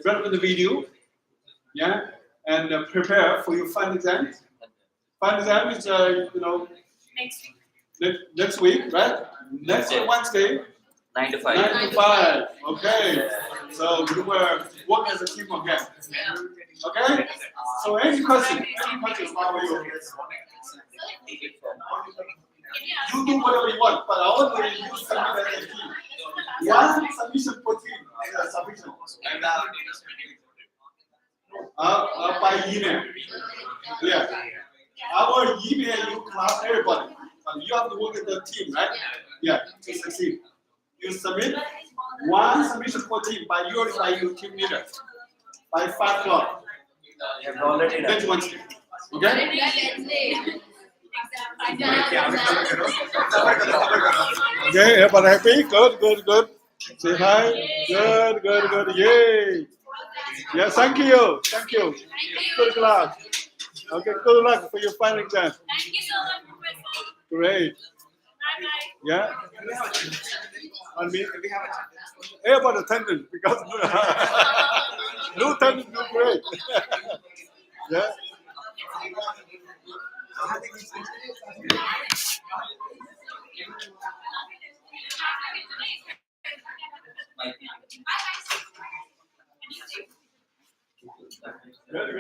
relevant video, yeah, and prepare for your final exam. Final exam is next week, right? Next Wednesday. 9 to 5. 9 to 5. Okay. So we will work as a team again. Okay. So any question? Any questions about you? You do whatever you want, but only you submit as a team. One submission per team is a submission. By email. Yeah. Our email you class everybody. But you have to work as a team, right? Yeah, to succeed. You submit one submission per team by your team leader by 5 o'clock. Next Wednesday. Okay? Okay, everybody happy? Good. Say hi. Good. Yay. Yeah, thank you. Good class. Okay, good luck for your final exam. Thank you so much, Professor. Great. Bye-bye. Yeah. On me. Everybody attendance because no attendance do great. Yeah. Good.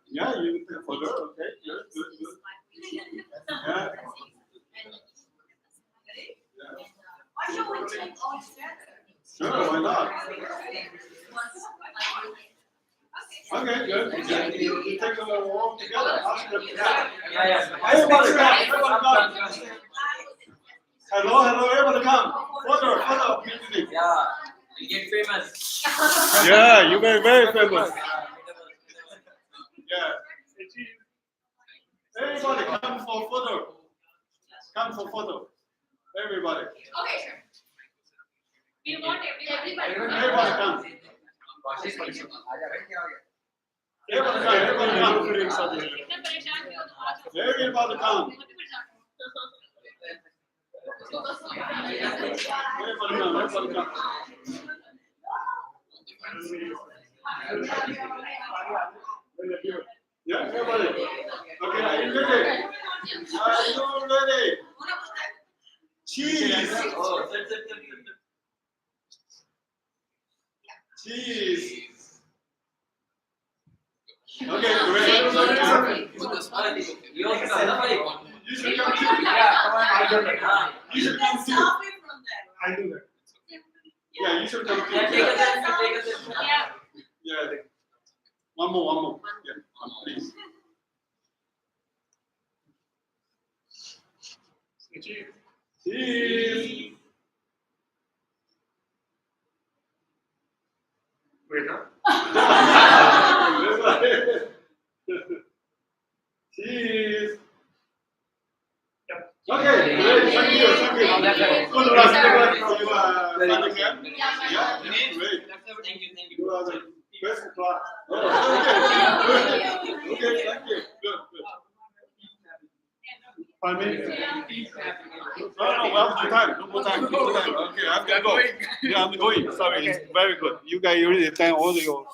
Yeah, you can photo. Okay, good. Yeah. Sure, why not? Okay, good. You take a walk together. Everybody come. Hello, everybody come. Photo. Yeah, we get famous. Yeah, you were very famous. Yeah. Everybody come for photo. Everybody. Okay, sure. We want everybody. Everybody come. Everybody come. Everybody come. Everybody come. Yeah, everybody. Okay, are you ready? Are you ready? Cheese. Oh, sit. Cheese. Okay, great. You also come, no, buddy? You should come too. Yeah, come on. I don't know. You should come too. Stop it from there. I do that. Yeah, you should come too. Yeah, take a sip. Yeah. One more. Yeah, please. Cheese. Wait, huh? Cheese. Yep. Okay, great. Thank you. Good luck. You are fun again. Yeah, great. Thank you. You are the best class. Oh, okay, thank you. Good. 5 minutes. No, we have no more time. Okay, I'm going. Yeah, I'm going. Sorry, it's very good. You guys really thank all your